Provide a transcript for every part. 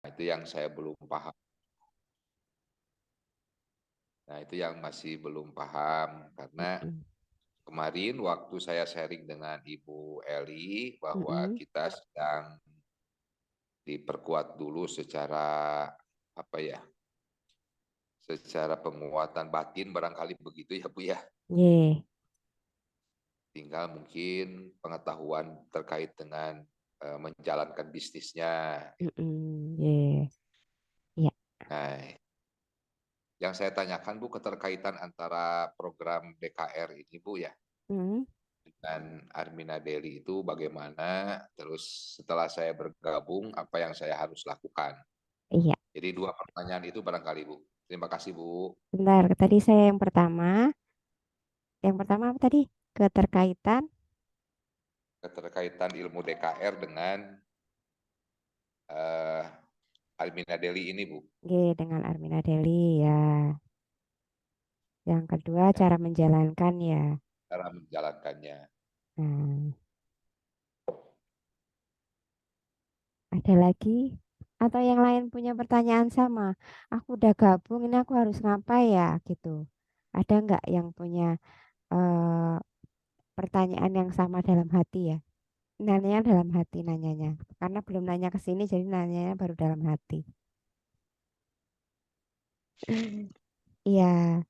Itu yang saya belum paham. Nah, itu yang masih belum paham karena Mm-mm. kemarin waktu saya sharing dengan Ibu Eli bahwa Mm-mm. kita sedang diperkuat dulu secara apa ya? Secara penguatan batin barangkali begitu ya Bu ya. Ye. Tinggal mungkin pengetahuan terkait dengan menjalankan bisnisnya. Mm-mm. Ye. Ya. Nah, yang saya tanyakan Bu keterkaitan antara program DKR ini Bu ya Mm. dengan Armina Daily itu bagaimana, terus setelah saya bergabung apa yang saya harus lakukan. Iya. Jadi dua pertanyaan itu barangkali Bu. Terima kasih Bu. Bentar, tadi saya yang pertama apa tadi? Keterkaitan. Keterkaitan ilmu DKR dengan eh, Armina Daily ini Bu. Ye, dengan Armina Deli ya. Yang kedua, Ya, cara menjalankan ya. cara menjalankannya. Nah, ada lagi? Atau yang lain punya pertanyaan sama? Aku udah gabung, ini aku harus ngapain ya gitu. Ada nggak yang punya eh, pertanyaan yang sama dalam hati ya? Nanyanya dalam hati nanyanya. Karena belum nanya ke sini, jadi nanyanya baru dalam hati. Iya,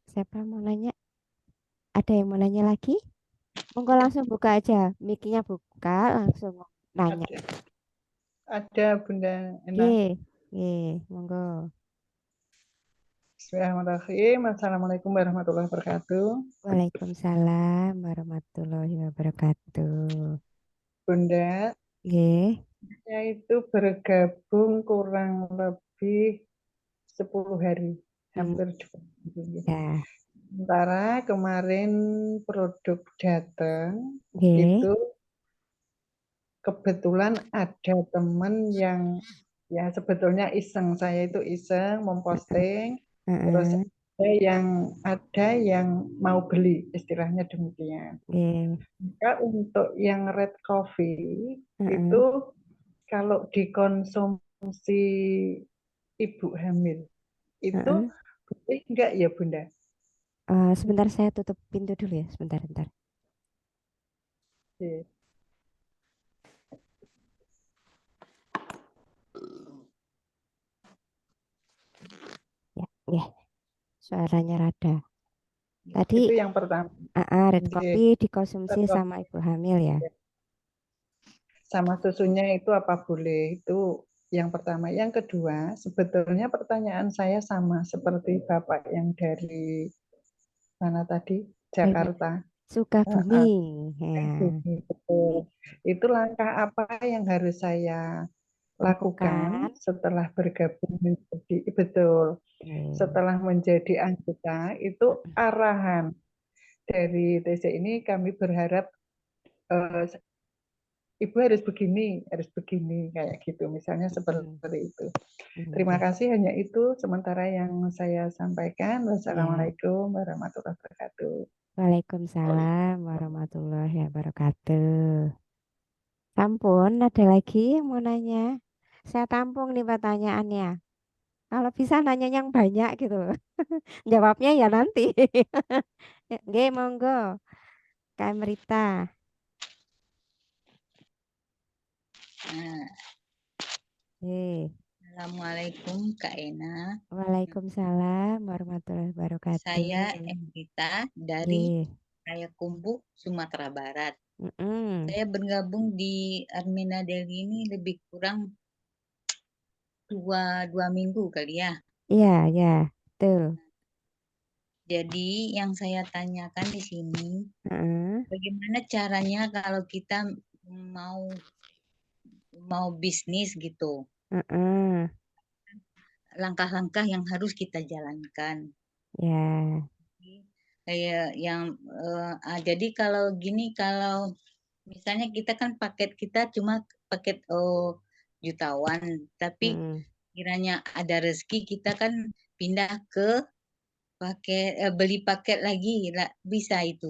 siapa mau nanya? Ada yang mau nanya lagi? Monggo langsung buka aja. Mic-nya buka, langsung nanya. Ada, ada Bunda Ena. Ye, ye, monggo. Bismillahirrahmanirrahim. Assalamualaikum warahmatullahi wabarakatuh. Waalaikumsalam warahmatullahi wabarakatuh. Bunda, Ye, saya itu bergabung kurang lebih 10 hari, mm, hampir 2 minggu. ya, Sementara kemarin produk datang, ye, itu kebetulan ada teman yang ya sebetulnya iseng, saya itu iseng memposting, terus uh-uh, ada yang mau beli, istilahnya demikian. ye, Maka untuk yang red coffee uh-uh, itu kalau dikonsumsi ibu hamil itu uh-uh. boleh enggak ya Bunda? Sebentar saya tutup pintu dulu ya, sebentar, sebentar. Iya. Ya, ya, suaranya rada. Tadi Itu yang pertama. red Iya. coffee dikonsumsi Red sama coffee ibu hamil ya. sama susunya itu apa boleh? Itu yang pertama. Yang kedua, sebetulnya pertanyaan saya sama seperti Bapak yang dari mana tadi? Dari mana? Jakarta. Sukabumi. Heeh, Ya, betul. Itu langkah apa yang harus saya lakukan lakukan. setelah bergabung menjadi betul, Ye. setelah menjadi anggota itu arahan dari TC ini kami berharap eh, ibu harus begini kayak gitu misalnya Mm-mm. seperti itu. Terima Oke. kasih hanya itu sementara yang saya sampaikan. Ya. Wassalamualaikum warahmatullahi wabarakatuh. Waalaikumsalam warahmatullahi wabarakatuh. Sampun, ada lagi yang mau nanya? Saya tampung nih pertanyaannya. Kalau bisa nanya yang banyak gitu. Jawabnya ya nanti. Oke, monggo. Kak Merita. Nah, Ye. Assalamualaikum Kak Ena. Waalaikumsalam warahmatullahi Saya wabarakatuh. Evita dari Ye. Payakumbuh, Sumatera Barat. Mm-mm. Saya bergabung di Armina Deli ini lebih kurang dua minggu kali ya. Iya, ya, betul. Jadi yang saya tanyakan di sini, Heeh, bagaimana caranya kalau kita mau mau bisnis gitu, heeh. langkah-langkah yang harus kita jalankan. Ya. Kayak yang jadi kalau gini, kalau misalnya kita kan paket kita cuma paket jutawan, tapi Mm-mm. kiranya ada rezeki kita kan pindah ke paket beli paket lagi lah, bisa itu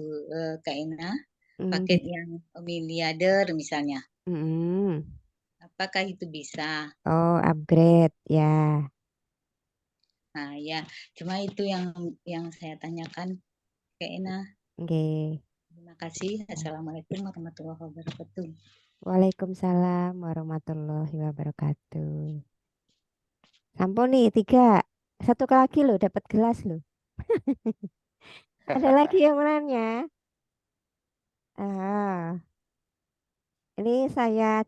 Kak Ena, Mm, paket yang miliarder misalnya. mm-mm. apakah itu bisa? Oh, upgrade ya. Nah, ya, cuma itu yang saya tanyakan ke Ena. Oke. Terima kasih. Assalamualaikum warahmatullahi wabarakatuh. Waalaikumsalam warahmatullahi wabarakatuh. Sampun nih 3. Satu lagi loh dapat gelas loh. Ada lagi yang menanya? Ah, ini saya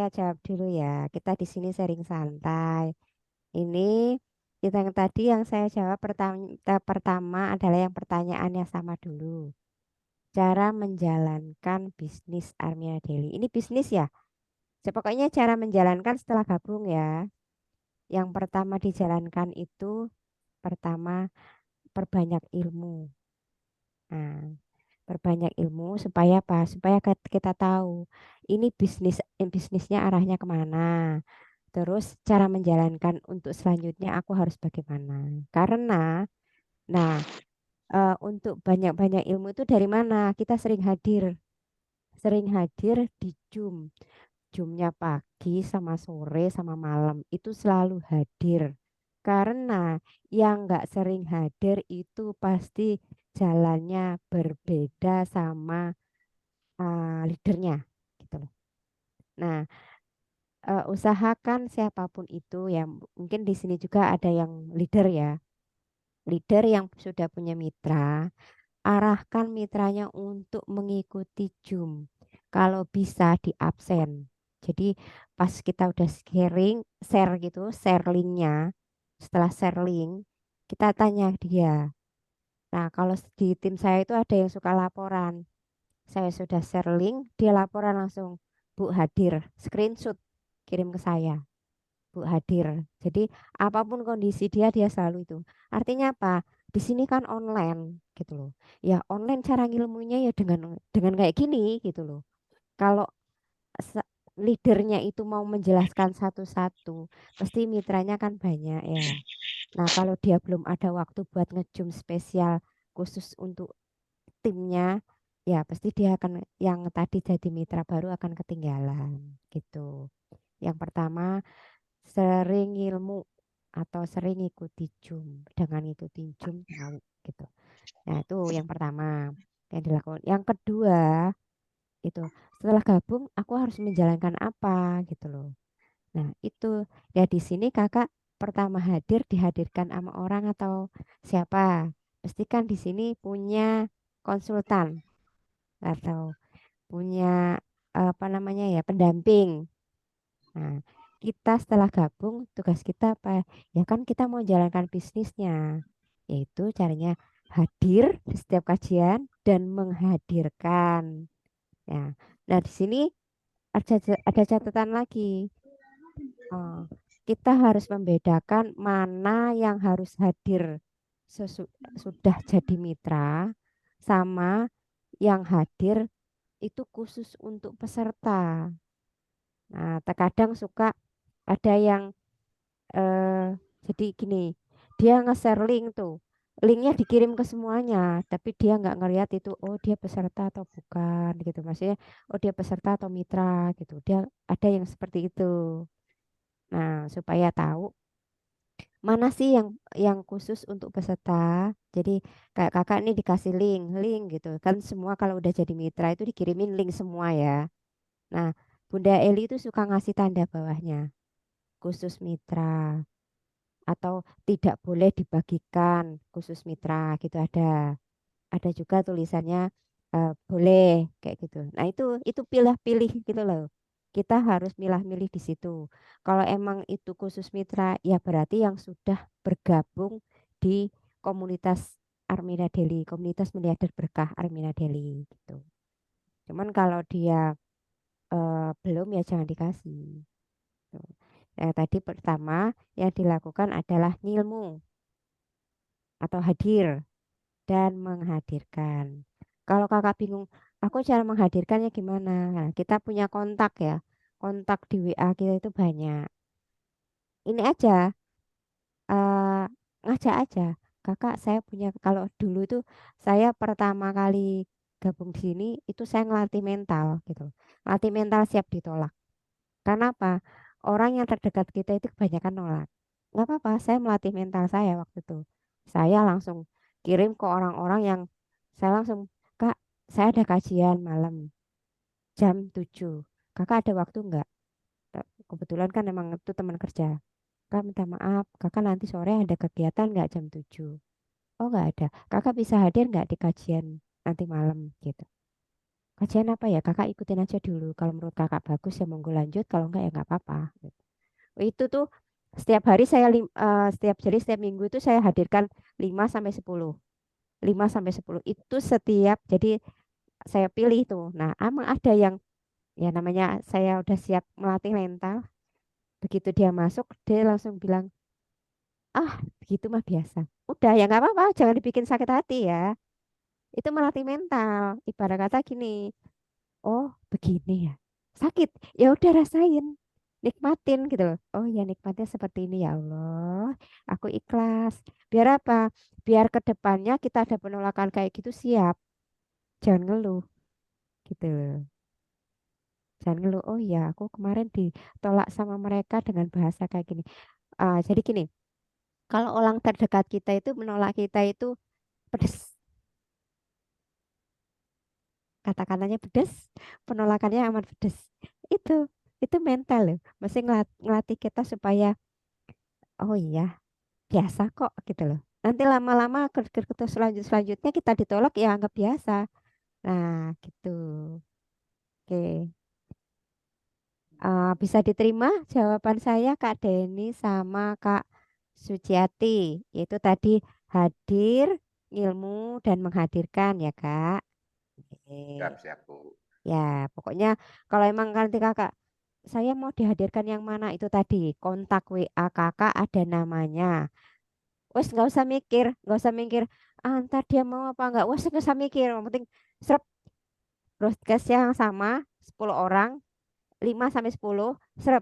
jawab dulu ya. Kita di sini sering santai. Ini kita yang tadi yang saya jawab pertama adalah yang pertanyaannya sama dulu. Cara menjalankan bisnis Armia Daily. Ini bisnis ya? Pokoknya cara menjalankan setelah gabung ya. Yang pertama dijalankan itu pertama perbanyak ilmu. Nah, perbanyak ilmu supaya apa? Supaya kita tahu ini bisnisnya arahnya kemana. Terus cara menjalankan untuk selanjutnya aku harus bagaimana? Karena, nah untuk banyak-banyak ilmu itu dari mana? Kita sering hadir di Zoom. Zoomnya pagi sama sore sama malam itu selalu hadir. Karena yang nggak sering hadir itu pasti jalannya berbeda sama leadernya gitu loh. Nah, usahakan siapapun itu ya mungkin di sini juga ada yang leader ya. Leader yang sudah punya mitra, arahkan mitranya untuk mengikuti Zoom. Kalau bisa di absen. Jadi pas kita udah share linknya. Setelah share link, kita tanya dia. Nah, kalau di tim saya itu ada yang suka laporan. Saya sudah share link, dia laporan langsung, Bu hadir, screenshot, kirim ke saya. Bu hadir. Jadi apapun kondisi dia selalu itu. Artinya apa? Di sini kan online gitu loh. Ya online cara ngilmunya ya dengan kayak gini gitu loh. Kalau leadernya itu mau menjelaskan satu-satu, pasti mitranya kan banyak ya. Nah, kalau dia belum ada waktu buat ngejum spesial khusus untuk timnya, ya pasti dia akan yang tadi jadi mitra baru akan ketinggalan gitu. Yang pertama sering ilmu atau sering ikuti Zoom. Dengan ikuti Zoom tahu gitu. Nah, itu yang pertama yang dilakukan. Yang kedua, itu setelah gabung aku harus menjalankan apa gitu loh. Nah, itu ya di sini kakak pertama dihadirkan sama orang atau siapa? Pastikan di sini punya konsultan atau punya apa namanya ya pendamping. Nah, kita setelah gabung tugas kita apa? Ya kan kita mau jalankan bisnisnya, yaitu caranya hadir di setiap kajian dan menghadirkan. Ya. Nah, di sini ada catatan lagi. Oh, kita harus membedakan mana yang harus hadir sudah jadi mitra sama yang hadir itu khusus untuk peserta. Nah, terkadang suka ada yang jadi gini, dia nge-share link tuh. Linknya dikirim ke semuanya, tapi dia nggak ngeliat itu, oh dia peserta atau bukan gitu. Maksudnya, oh dia peserta atau mitra gitu. Dia ada yang seperti itu. Nah, supaya tahu mana sih yang khusus untuk peserta. Jadi kayak kakak ini dikasih link gitu. Kan semua kalau udah jadi mitra itu dikirimin link semua ya. Nah, Bunda Eli itu suka ngasih tanda bawahnya, khusus mitra atau tidak boleh dibagikan khusus mitra gitu ada. Ada juga tulisannya boleh kayak gitu. Nah, itu pilih-pilih gitu loh. Kita harus milah-milih di situ. Kalau emang itu khusus mitra, ya berarti yang sudah bergabung di komunitas Armina Deli, komunitas Miliarder Berkah Armina Deli gitu. Cuman kalau dia belum ya jangan dikasih. Tuh. Yang tadi pertama yang dilakukan adalah ngilmu atau hadir dan menghadirkan. Kalau kakak bingung, aku cara menghadirkannya gimana? Nah, kita punya kontak ya. Kontak di WA kita itu banyak. Ini aja, eh, ngajak aja. Kakak, saya punya, kalau dulu itu saya pertama kali gabung di sini, itu saya ngelatih mental gitu. Latih mental siap ditolak. Karena apa? Orang yang terdekat kita itu kebanyakan nolak. Nggak apa-apa, saya melatih mental saya waktu itu. Saya langsung kirim ke orang-orang yang saya langsung, Kak, saya ada kajian malam jam 7. Kakak ada waktu nggak? Kebetulan kan emang itu teman kerja. Kak minta maaf, kakak nanti sore ada kegiatan nggak jam 7? Oh nggak ada. Kakak bisa hadir nggak di kajian nanti malam gitu. Kajian apa ya? Kakak ikutin aja dulu. Kalau menurut kakak bagus ya monggo lanjut. Kalau enggak ya nggak apa-apa. Gitu. Itu tuh setiap hari setiap minggu itu saya hadirkan 5 sampai 10. 5 sampai 10 itu setiap, jadi saya pilih tuh. Nah, emang ada yang ya namanya saya udah siap melatih mental. Begitu dia masuk, dia langsung bilang, ah begitu mah biasa. Udah ya nggak apa-apa, jangan dibikin sakit hati ya. Itu melatih mental. Ibarat kata gini, oh begini ya, sakit. Ya udah rasain, nikmatin gitu loh. Oh ya nikmatnya seperti ini ya Allah. Aku ikhlas. Biar apa? Biar ke depannya kita ada penolakan kayak gitu siap. Jangan ngeluh gitu loh. Jangan ngeluh. Oh ya aku kemarin ditolak sama mereka dengan bahasa kayak gini. Jadi gini, kalau orang terdekat kita itu menolak kita itu pedes. Kata-katanya pedes, penolakannya amat pedes. Itu itu mental loh. Mesti ngelatih kita supaya oh iya biasa kok gitu loh. Nanti lama-lama ke selanjutnya kita ditolak ya anggap biasa. Nah gitu. Oke. Bisa diterima jawaban saya Kak Deni sama Kak Suciati. Yaitu tadi hadir, ilmu, dan menghadirkan ya Kak. Oke. Siap, Bu. Ya, pokoknya kalau emang nanti kakak, saya mau dihadirkan yang mana itu tadi, kontak WA kakak ada namanya. Wes nggak usah mikir, ntar dia mau apa enggak. Wes nggak usah mikir, yang penting serap broadcast yang sama 10 orang, 5 sampai 10 serap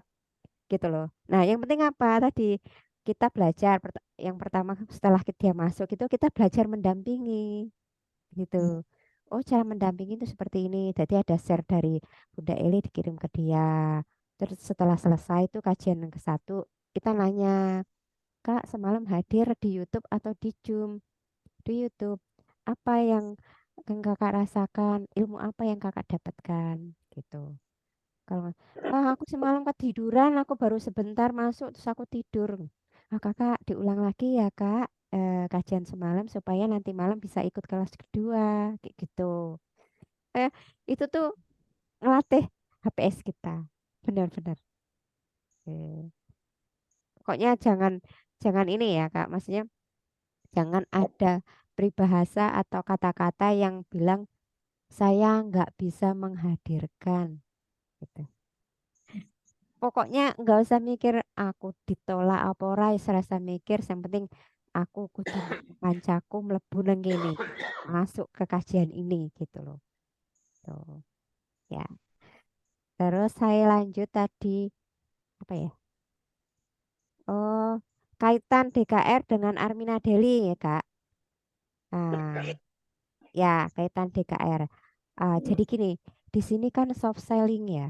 gitu loh. Nah, yang penting apa tadi kita belajar yang pertama setelah dia masuk itu kita belajar mendampingi gitu. Oh, cara mendampingi itu seperti ini. Jadi ada share dari Bunda Eli dikirim ke dia. Terus setelah selesai itu kajian yang ke-1, kita nanya, Kak, semalam hadir di YouTube atau di Zoom? Di YouTube. Apa yang kakak rasakan? Ilmu apa yang kakak dapatkan? Gitu. Kalau aku semalam ketiduran, aku baru sebentar masuk terus aku tidur. Kakak diulang lagi ya kak, kajian semalam supaya nanti malam bisa ikut kelas kedua, kayak gitu. Eh, itu tuh ngelatih HPS kita, benar-benar. Eh, Pokoknya jangan jangan ini ya kak, maksudnya jangan ada peribahasa atau kata-kata yang bilang saya nggak bisa menghadirkan. Gitu. Pokoknya nggak usah mikir aku ditolak apa ora wis rasa mikir yang penting aku kudu kancaku mlebu nang kene masuk ke kajian ini gitu loh tuh ya terus saya lanjut tadi apa ya oh kaitan DKR dengan Armina Deli ya Kak. Ya, kaitan DKR. Jadi gini, di sini kan soft selling ya.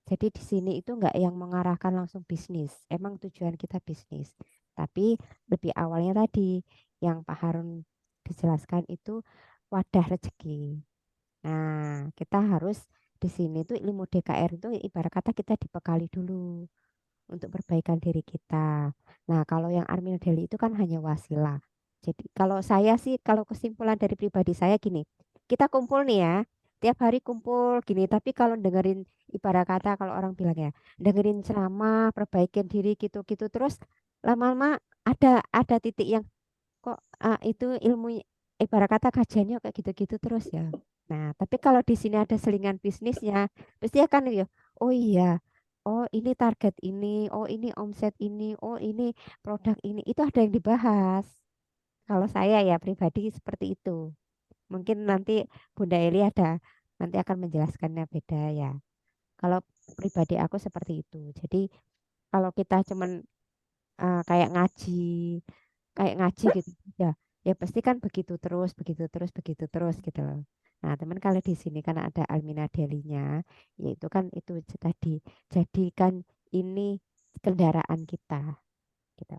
Jadi di sini itu nggak yang mengarahkan langsung bisnis. Emang tujuan kita bisnis. Tapi lebih awalnya tadi yang Pak Harun dijelaskan itu wadah rezeki. Nah, kita harus di sini tuh ilmu DKR itu ibarat kata kita dibekali dulu untuk perbaikan diri kita. Nah, kalau yang Armin Deli itu kan hanya wasilah. Jadi kalau saya sih, kalau kesimpulan dari pribadi saya gini, kita kumpul nih ya, tiap hari kumpul gini, tapi kalau dengerin ibarat kata kalau orang bilang ya, dengerin ceramah, perbaikin diri gitu-gitu terus lama-lama ada titik yang kok itu ilmu ibarat kata kajiannya kayak gitu-gitu terus ya. Nah, tapi kalau di sini ada selingan bisnisnya, pasti akan ya, oh iya, oh ini target ini, oh ini omset ini, oh ini produk ini, itu ada yang dibahas. Kalau saya ya pribadi seperti itu. Mungkin nanti Bunda Eli ada nanti akan menjelaskannya beda ya. Kalau pribadi aku seperti itu. Jadi kalau kita cuman kayak ngaji gitu ya ya pasti kan begitu terus begitu terus begitu terus gitu loh Nah, teman kalau di sini kan ada Almina Delinya, yaitu kan itu tadi jadikan ini kendaraan kita, gitu.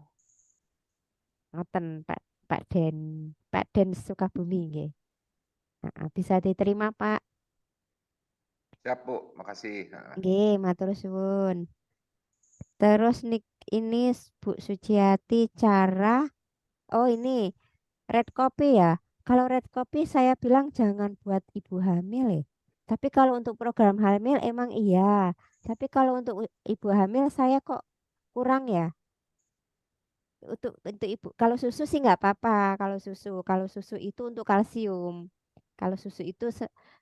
Ngoten Pak Den Sukabumi nggih. Nah, bisa diterima Pak. Siap, Bu. Makasih. Nah, Nggih, matur suwun. Terus ini Bu Suciati cara oh ini red copy ya. Kalau red copy saya bilang jangan buat ibu hamil ya. Tapi kalau untuk program hamil emang iya. Tapi kalau untuk ibu hamil saya kok kurang ya. Untuk ibu kalau susu sih nggak apa-apa. Kalau susu itu untuk kalsium. Kalau susu itu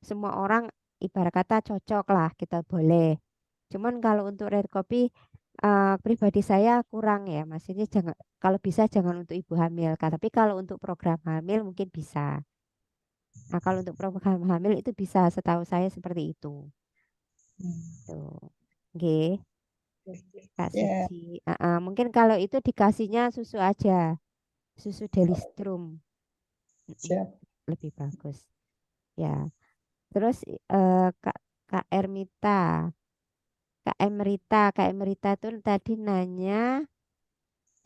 semua orang ibarat kata cocok lah kita boleh. Cuman kalau untuk red copy pribadi saya kurang ya. Maksudnya jangan kalau bisa jangan untuk ibu hamil. Tapi kalau untuk program hamil mungkin bisa. Nah, kalau untuk program hamil itu bisa setahu saya seperti itu. Tuh. Oke, Kak Ya, Suci. Mungkin kalau itu dikasihnya susu aja. Susu Delistrum. Mm-mm, siap. lebih bagus. Ya. Terus Kak Kak Ermita. Kak Emerita tuh tadi nanya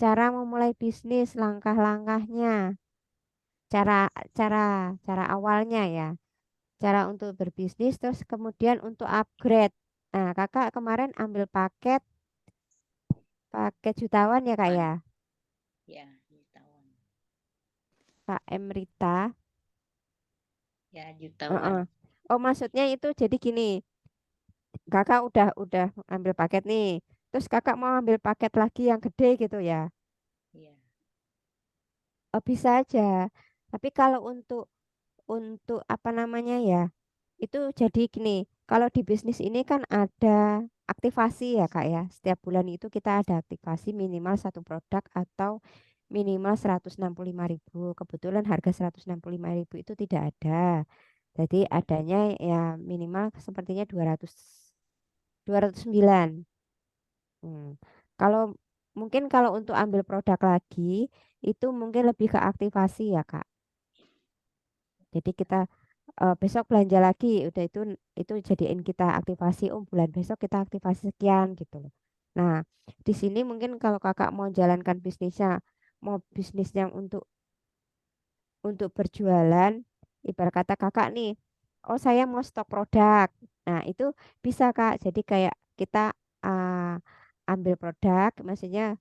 cara memulai bisnis, langkah-langkahnya, cara cara cara awalnya ya, cara untuk berbisnis, terus kemudian untuk upgrade. Nah, kakak kemarin ambil paket paket jutawan ya kak ya, Ya, jutawan. Kak Emrita. Ya, Heeh. jutawan. Oh maksudnya itu jadi gini, kakak udah ambil paket nih, terus kakak mau ambil paket lagi yang gede gitu ya. Iya. Oh, bisa aja. Tapi kalau untuk apa namanya ya, itu jadi gini, kalau di bisnis ini kan ada aktivasi ya Kak ya. Setiap bulan itu kita ada aktivasi minimal satu produk atau minimal 165.000. Kebetulan harga 165.000 itu tidak ada. Jadi adanya ya minimal sepertinya 209. Hmm. Kalau mungkin kalau untuk ambil produk lagi itu mungkin lebih ke aktivasi ya Kak. Jadi kita besok belanja lagi, udah itu jadiin kita aktivasi. Oh bulan besok kita aktivasi sekian gitu loh. Nah di sini mungkin kalau kakak mau jalankan bisnisnya, mau bisnisnya untuk berjualan, ibarat kata kakak nih, oh saya mau stok produk. Nah itu bisa kak. Jadi kayak kita uh, ambil produk, maksudnya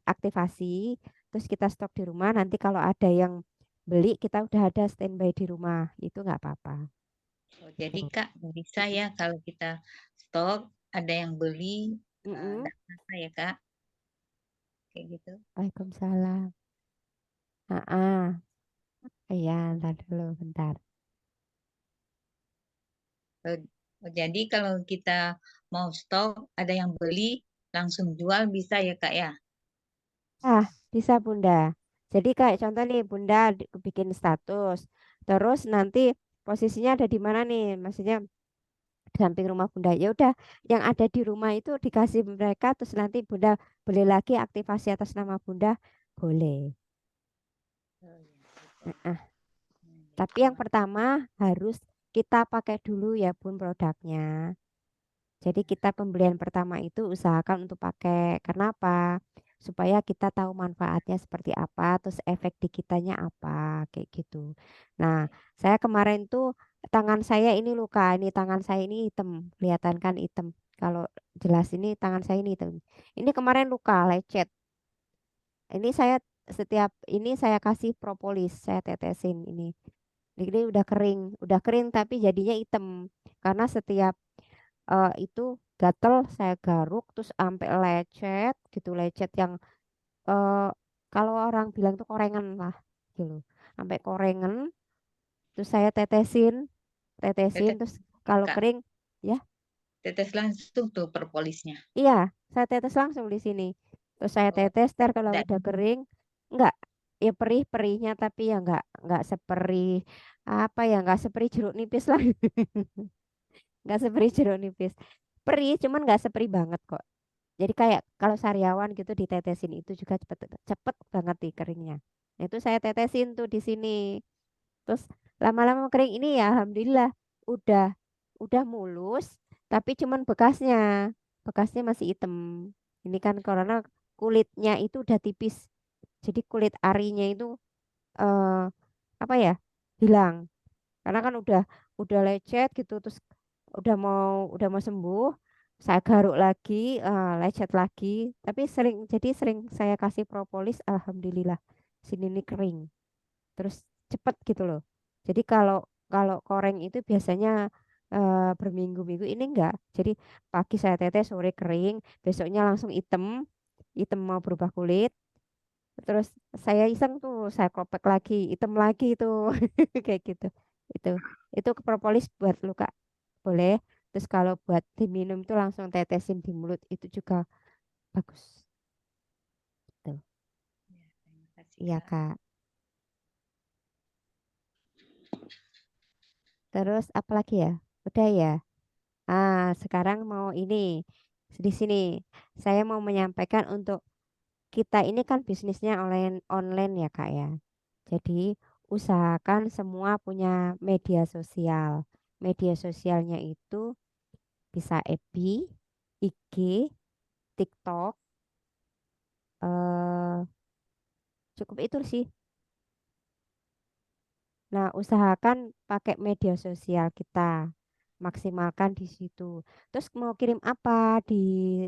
aktivasi, terus kita stok di rumah. Nanti kalau ada yang beli, kita udah ada standby di rumah. Itu nggak apa-apa. Oh, jadi Tuh. Kak, bisa ya kalau kita stok, ada yang beli, Mm-mm. dan apa ya Kak, kayak gitu. Waalaikumsalam. Ah, iya, ntar dulu, bentar. Oh, oh, jadi kalau kita mau stok, ada yang beli, langsung jual bisa ya Kak ya? Ah, bisa Bunda. Jadi kayak contoh nih, Bunda bikin status. Terus nanti posisinya ada di mana nih? Maksudnya di samping rumah Bunda. Ya udah, yang ada di rumah itu dikasih mereka, terus nanti Bunda beli lagi aktivasi atas nama Bunda, boleh. Oh, iya, gitu. Ah, Ya, tapi yang terima pertama harus kita pakai dulu ya Bun produknya. Jadi kasih. kita pembelian pertama itu usahakan untuk pakai. Kenapa? Supaya kita tahu manfaatnya seperti apa, terus efek di kitanya apa, kayak gitu. Nah, saya kemarin tuh tangan saya ini luka, ini tangan saya ini hitam, kelihatan kan hitam. Kalau jelas ini tangan saya ini hitam. Ini kemarin luka, lecet. Ini saya kasih propolis, saya tetesin ini. Ini udah kering tapi jadinya hitam karena setiap itu gatel saya garuk terus sampai lecet gitu lecet yang eh, kalau orang bilang tuh korengan lah gitu sampai korengan terus saya tetesin Tetes, terus kalau Kak, kering ya tetes langsung tuh propolisnya. iya saya tetes langsung di sini terus saya Oh, tetes ntar kalau enggak. udah kering enggak ya perih-perihnya tapi ya enggak seperih apa ya enggak seperih jeruk nipis lah enggak seperih jeruk nipis perih cuman enggak seperih banget kok. Jadi kayak kalau sariawan gitu ditetesin itu juga cepet cepet banget di keringnya. Nah, itu saya tetesin tuh di sini. Terus lama-lama kering ini ya alhamdulillah udah udah mulus, tapi cuman bekasnya masih hitam. Ini kan karena kulitnya itu udah tipis, jadi kulit arinya itu eh, apa ya, hilang. Karena kan udah lecet gitu, terus udah mau sembuh, saya garuk lagi, lecet lagi, tapi sering saya kasih propolis, alhamdulillah sini ini kering, terus cepet gitu loh. Jadi kalau kalau koreng itu biasanya berminggu-minggu, ini enggak. Jadi pagi saya tetes, sore kering, besoknya langsung hitam, hitam mau berubah kulit, terus saya iseng tuh, saya kopek lagi, hitam lagi itu, kayak gitu. Itu itu propolis buat luka boleh. Terus kalau buat diminum itu langsung tetesin di mulut itu juga bagus. Tuh. Ya, terima kasih, Iya Kak. Kak. Terus apa lagi ya? Udah ya. Sekarang mau ini di sini saya mau menyampaikan untuk kita ini kan bisnisnya online online ya Kak ya. Jadi usahakan semua punya media sosial. Media sosialnya itu bisa FB, IG, TikTok, eh cukup itu sih. Nah, usahakan pakai media sosial kita, maksimalkan di situ. Terus mau kirim apa di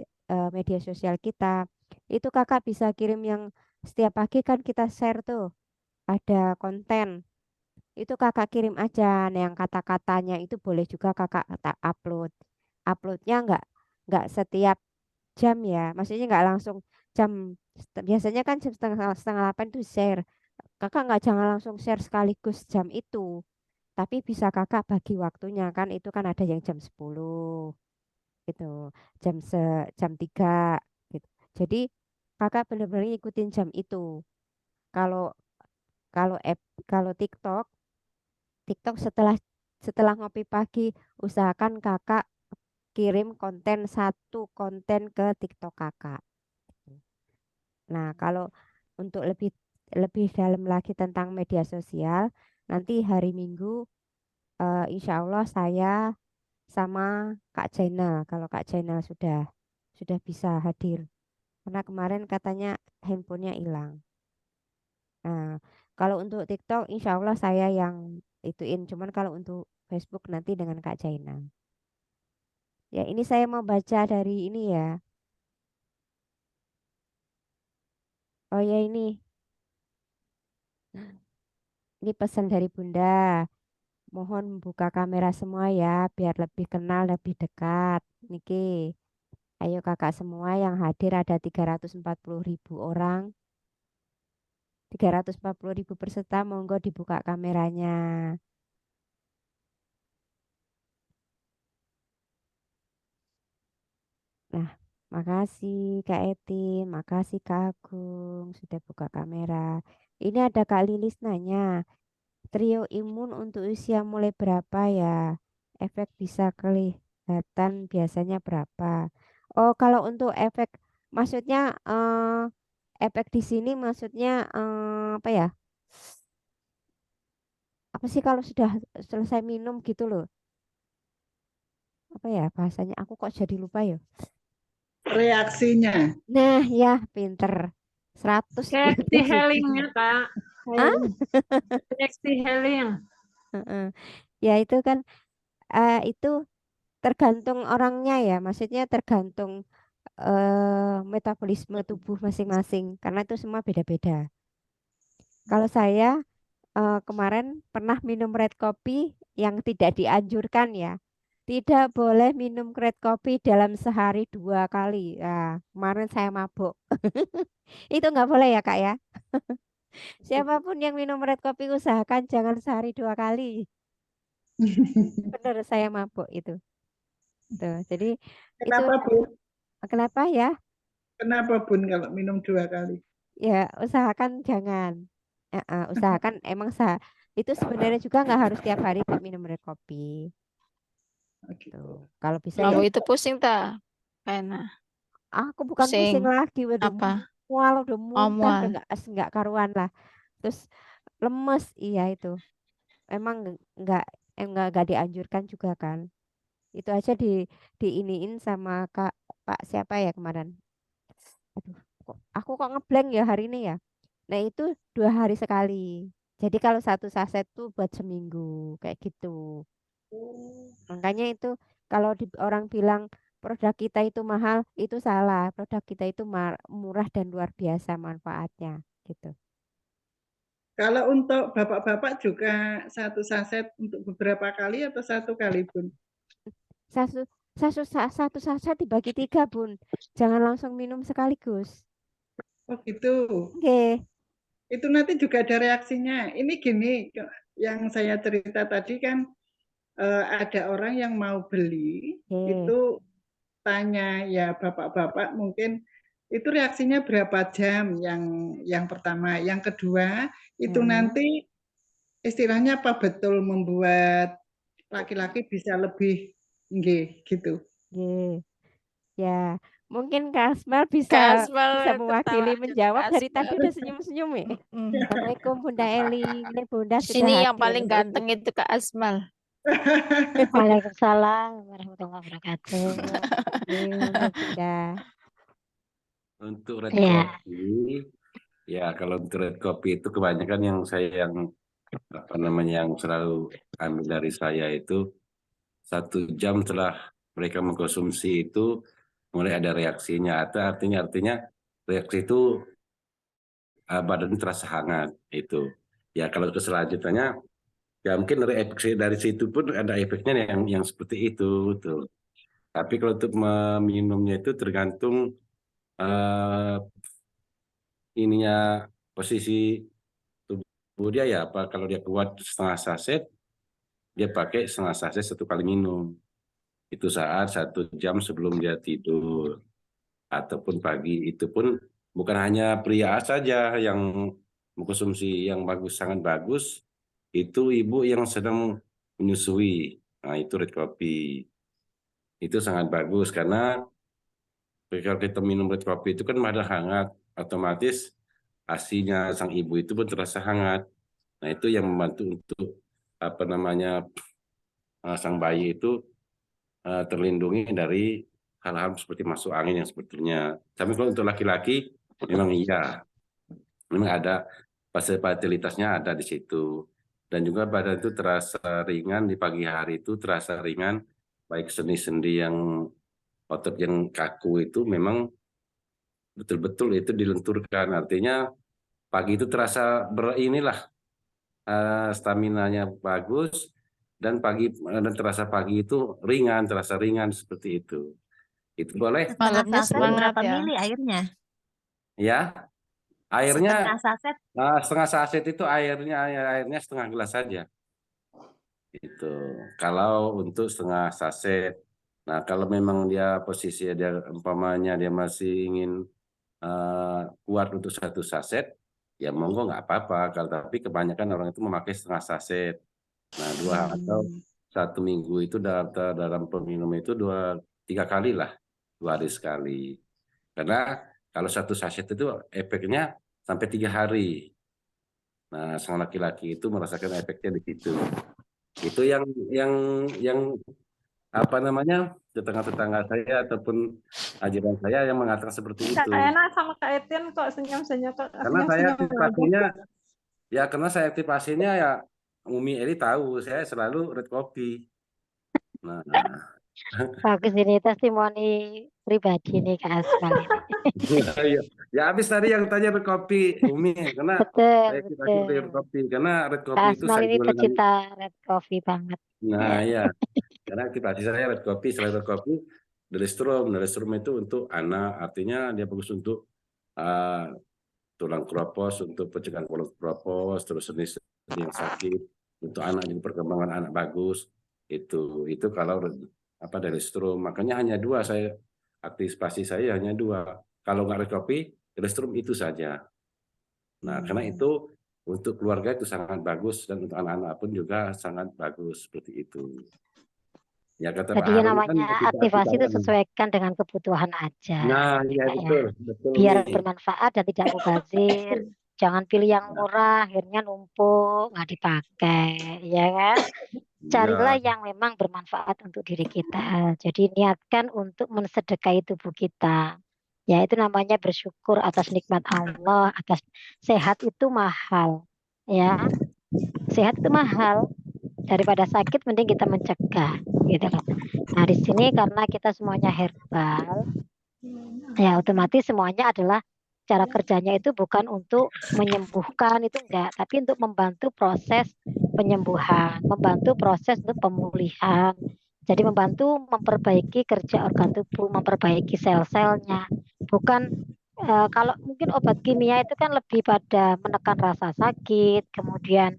media sosial kita? Itu kakak bisa kirim yang setiap pagi kan kita share tuh, ada konten. Itu kakak kirim aja. Nah, yang kata-katanya itu boleh juga kakak upload. Uploadnya nggak setiap jam ya, maksudnya nggak langsung jam. Biasanya kan jam setengah setengah 8 tuh share. Kakak nggak jangan langsung share sekaligus jam itu, tapi bisa kakak bagi waktunya kan, itu kan ada yang jam 10 gitu, jam se jam 3 gitu. Jadi kakak benar-benar ngikutin jam itu. Kalau kalau app kalau TikTok, TikTok setelah setelah ngopi pagi, usahakan kakak kirim satu konten ke TikTok kakak. Nah, kalau untuk lebih lebih dalam lagi tentang media sosial, nanti hari Minggu insya Allah saya sama Kak Jainal. Kalau Kak Jainal sudah bisa hadir, karena kemarin katanya handphonenya hilang. Nah, kalau untuk TikTok insya Allah saya yang ituin. Cuman kalau untuk Facebook nanti dengan Kak Jainal. Ya, ini saya mau baca dari ini ya. Oh ya, ini pesan dari Bunda. Mohon buka kamera semua ya, biar lebih kenal, lebih dekat. Niki, ayo kakak semua yang hadir ada 340.000 orang. 340.000 peserta, monggo dibuka kameranya. Nah, makasih Kak Etin, makasih Kak Agung sudah buka kamera. Ini ada Kak Lilis nanya, trio imun untuk usia mulai berapa ya? Efek bisa kelihatan biasanya berapa? Oh, kalau untuk efek, maksudnya efek di sini maksudnya apa ya? Apa sih kalau sudah selesai minum gitu loh? Apa ya bahasanya? Aku kok jadi lupa ya. Reaksinya. Nah, ya pinter. 100 Reaksi berarti. healingnya, Kak. Hah? Reaksi healing. Heeh. Ya itu kan itu tergantung orangnya ya. Maksudnya tergantung metabolisme tubuh masing-masing. Karena itu semua beda-beda. Kalau saya kemarin pernah minum red coffee yang tidak dianjurkan ya. Tidak boleh minum red coffee dalam sehari 2 kali. Nah, kemarin saya mabuk. Itu nggak boleh ya Kak ya. Siapapun yang minum red coffee usahakan jangan sehari 2 kali. Benar saya mabuk itu. Tuh, jadi itu Kenapa Bun? kenapa ya? Kenapa Bun kalau minum 2 kali? Ya usahakan jangan. Usahakan emang itu sebenarnya juga nggak harus tiap hari kok minum red coffee. Oh, gitu. Tuh, kalau bisa ya. Mabuk itu pusing tak? Enak. Aku bukan pusing Pusing. lagi, udah Apa? mual, udah Oh, muntah, udah mual. nggak karuan lah. Terus lemes, iya itu. emang nggak dianjurkan juga kan. Itu aja diiniin sama Pak siapa ya kemarin. Aduh, aku kok ngeblank ya hari ini ya. Nah itu 2 hari sekali. Jadi kalau 1 saset tuh buat seminggu kayak gitu. Makanya itu kalau orang bilang produk kita itu mahal, itu salah. Produk kita itu murah dan luar biasa manfaatnya gitu. Kalau untuk bapak-bapak juga 1 saset untuk beberapa kali atau 1 kali, Bun? Satu, satu saset dibagi 3, Bun. Jangan langsung minum sekaligus. Oh gitu. Oke. Itu nanti juga ada reaksinya. Ini gini, yang saya cerita tadi kan ada orang yang mau beli, itu tanya ya bapak-bapak mungkin itu reaksinya berapa jam yang pertama. Yang kedua, itu nanti istilahnya apa betul membuat laki-laki bisa lebih gitu. Ya, mungkin Kak Asmal bisa Kasmal mewakili ketawa menjawab dari tadi Kasmal. udah senyum-senyum ya. Assalamualaikum Bunda Eli. Ini Bunda sudah Sini yang hadir. paling ganteng itu Kak Asmal. Waalaikumsalam warahmatullahi wabarakatuh. Monggo Bunda. Untuk red Iya. coffee, ya kalau untuk red coffee itu kebanyakan yang saya yang selalu ambil dari saya itu 1 jam setelah mereka mengkonsumsi itu mulai ada reaksinya. Artinya reaksi itu badan terasa hangat itu. Ya kalau ke selanjutnya ya mungkin dari situ pun ada efeknya yang seperti itu, betul. Tapi kalau untuk meminumnya itu tergantung ininya posisi tubuh dia ya, apa kalau dia kuat setengah saset dia pakai setengah saset 1 kali minum, itu saat 1 jam sebelum dia tidur ataupun pagi. Itu pun bukan hanya pria saja yang mengkonsumsi, yang sangat bagus itu ibu yang sedang menyusui. Nah itu red coffee itu sangat bagus karena kalau kita minum red coffee itu kan badan hangat, otomatis asinya sang ibu itu pun terasa hangat. Nah itu yang membantu untuk sang bayi itu terlindungi dari hal-hal seperti masuk angin yang sebetulnya. Tapi kalau untuk laki-laki memang iya, memang ada fasilitasnya ada di situ. Dan juga badan itu terasa ringan di pagi hari, itu terasa ringan, baik sendi-sendi yang otot yang kaku itu memang betul-betul itu dilenturkan. Artinya pagi itu terasa staminanya bagus dan terasa pagi itu terasa ringan seperti itu. Itu boleh. Malamnya Setengah saset semangat berapa ya. mili airnya? Ya, airnya Setengah saset setengah saset itu airnya setengah gelas saja. Itu kalau untuk setengah saset. Nah kalau memang dia posisi dia umpamanya dia masih ingin kuat untuk 1 saset, ya monggo nggak apa-apa. Tapi kebanyakan orang itu memakai setengah saset. Nah 2 atau 1 minggu itu dalam peminum itu 2-3 kali lah, 2 hari sekali. Karena kalau 1 saset itu efeknya sampai 3 hari. Nah sang laki-laki itu merasakan efeknya di situ. Itu yang tetangga-tetangga saya ataupun ajaran saya yang mengatakan seperti Kak itu. Ena sama Kak Etienne kok senyum-senyum Karena saya aktifasinya ya Umi Eli tahu saya selalu red coffee. Nah, bagus ini testimoni pribadi nih Kak Asmal ini. ya habis tadi yang tanya red coffee Umi karena saya aktifasi red coffee karena red Kak coffee itu Asmal saya ini jual dengan pecinta red coffee banget. nah ya karena aktifasi saya red coffee. Selain red coffee Delestrum itu untuk anak, artinya dia bagus untuk tulang kropos, untuk pencegahan kropos, terus sendi yang sakit, untuk anak juga perkembangan anak bagus. Itu kalau Delestrum. Makanya hanya 2 saya aktifasi saya hanya 2. Kalau nggak red coffee, Delestrum itu saja. Nah, karena itu untuk keluarga itu sangat bagus dan untuk anak-anak pun juga sangat bagus seperti itu. Ya kata Pak Jadi Harun namanya aktivasi itu sesuaikan dengan kebutuhan aja. Nah, iya betul. Biar Umi. bermanfaat dan tidak mubazir, Jangan pilih yang murah, akhirnya numpuk, nggak dipakai, ya kan? Carilah Iya. yang memang bermanfaat untuk diri kita. Jadi niatkan untuk mensedekahi tubuh kita. Ya itu namanya bersyukur atas nikmat Allah, atas sehat itu mahal. Ya, sehat itu mahal. Daripada sakit mending kita mencegah, gitu loh. Nah, di sini karena kita semuanya herbal, ya otomatis semuanya adalah cara kerjanya itu bukan untuk menyembuhkan itu enggak, tapi untuk membantu proses penyembuhan, membantu proses untuk pemulihan. Jadi membantu memperbaiki kerja organ tubuh, memperbaiki sel-selnya. Bukan kalau mungkin obat kimia itu kan lebih pada menekan rasa sakit, kemudian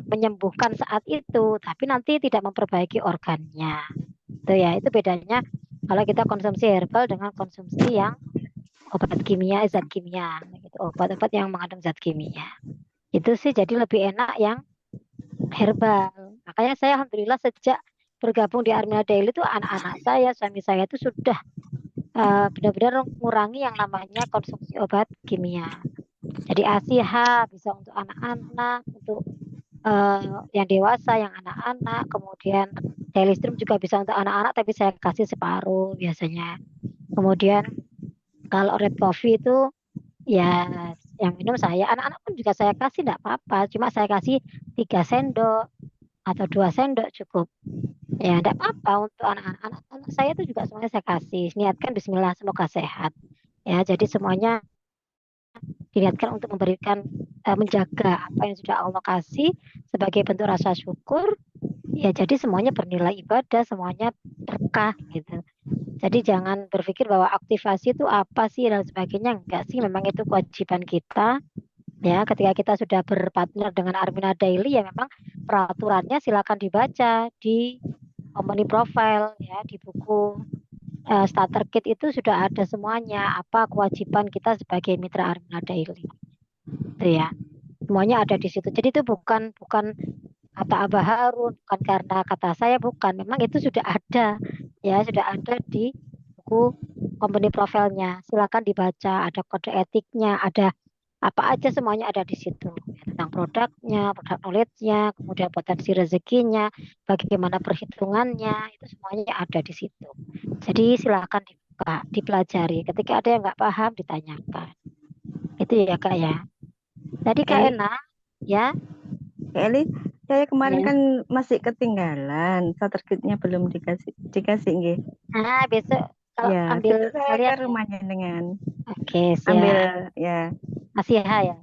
menyembuhkan saat itu, tapi nanti tidak memperbaiki organnya. Itu ya, itu bedanya kalau kita konsumsi herbal dengan konsumsi yang obat kimia, zat kimia, gitu. Obat-obat yang mengandung zat kimia. Itu sih jadi lebih enak yang herbal. Makanya saya alhamdulillah sejak bergabung di Armina Daily itu anak-anak saya, suami saya itu sudah benar-benar mengurangi yang namanya konsumsi obat kimia. Jadi ASIH bisa untuk anak-anak, untuk yang dewasa, yang anak-anak, kemudian Telistrum juga bisa untuk anak-anak, tapi saya kasih separuh biasanya. Kemudian kalau red coffee itu ya yang minum saya, anak-anak pun juga saya kasih tidak apa-apa, cuma saya kasih 3 sendok atau 2 sendok cukup. Ya tidak apa-apa untuk anak-anak. Anak saya itu juga semuanya saya kasih. Niatkan Bismillah semoga sehat. Ya, jadi semuanya diniatkan untuk memberikan menjaga apa yang sudah Allah kasih sebagai bentuk rasa syukur. Ya jadi semuanya bernilai ibadah, semuanya berkah gitu. Jadi jangan berpikir bahwa aktivasi itu apa sih dan sebagainya. Enggak sih, memang itu kewajiban kita. Ya, ketika kita sudah berpartner dengan Armina Daily ya memang peraturannya silakan dibaca di company profile ya, di buku starter kit itu sudah ada semuanya apa kewajiban kita sebagai mitra Armina Daily. Itu ya. Semuanya ada di situ. Jadi itu bukan kata Abah Harun, bukan karena kata saya, bukan. Memang itu sudah ada ya, sudah ada di buku company profile-nya. Silakan dibaca, ada kode etiknya, ada apa aja semuanya ada di situ. Tentang produknya, produk knowledge-nya, kemudian potensi rezekinya, bagaimana perhitungannya, itu semuanya ada di situ. Jadi silakan dibuka, dipelajari. Ketika ada yang nggak paham, ditanyakan. Itu ya Kak ya. Tadi Kak Eli, Ena, ya. Kak Eli, saya kemarin Ya. kan masih ketinggalan, starterkitnya belum dikasih nggih. Nah, besok kalau Ya, ambil besok saya kalian ke rumahnya dengan Oke, ambil siap. ya. ASIH ya.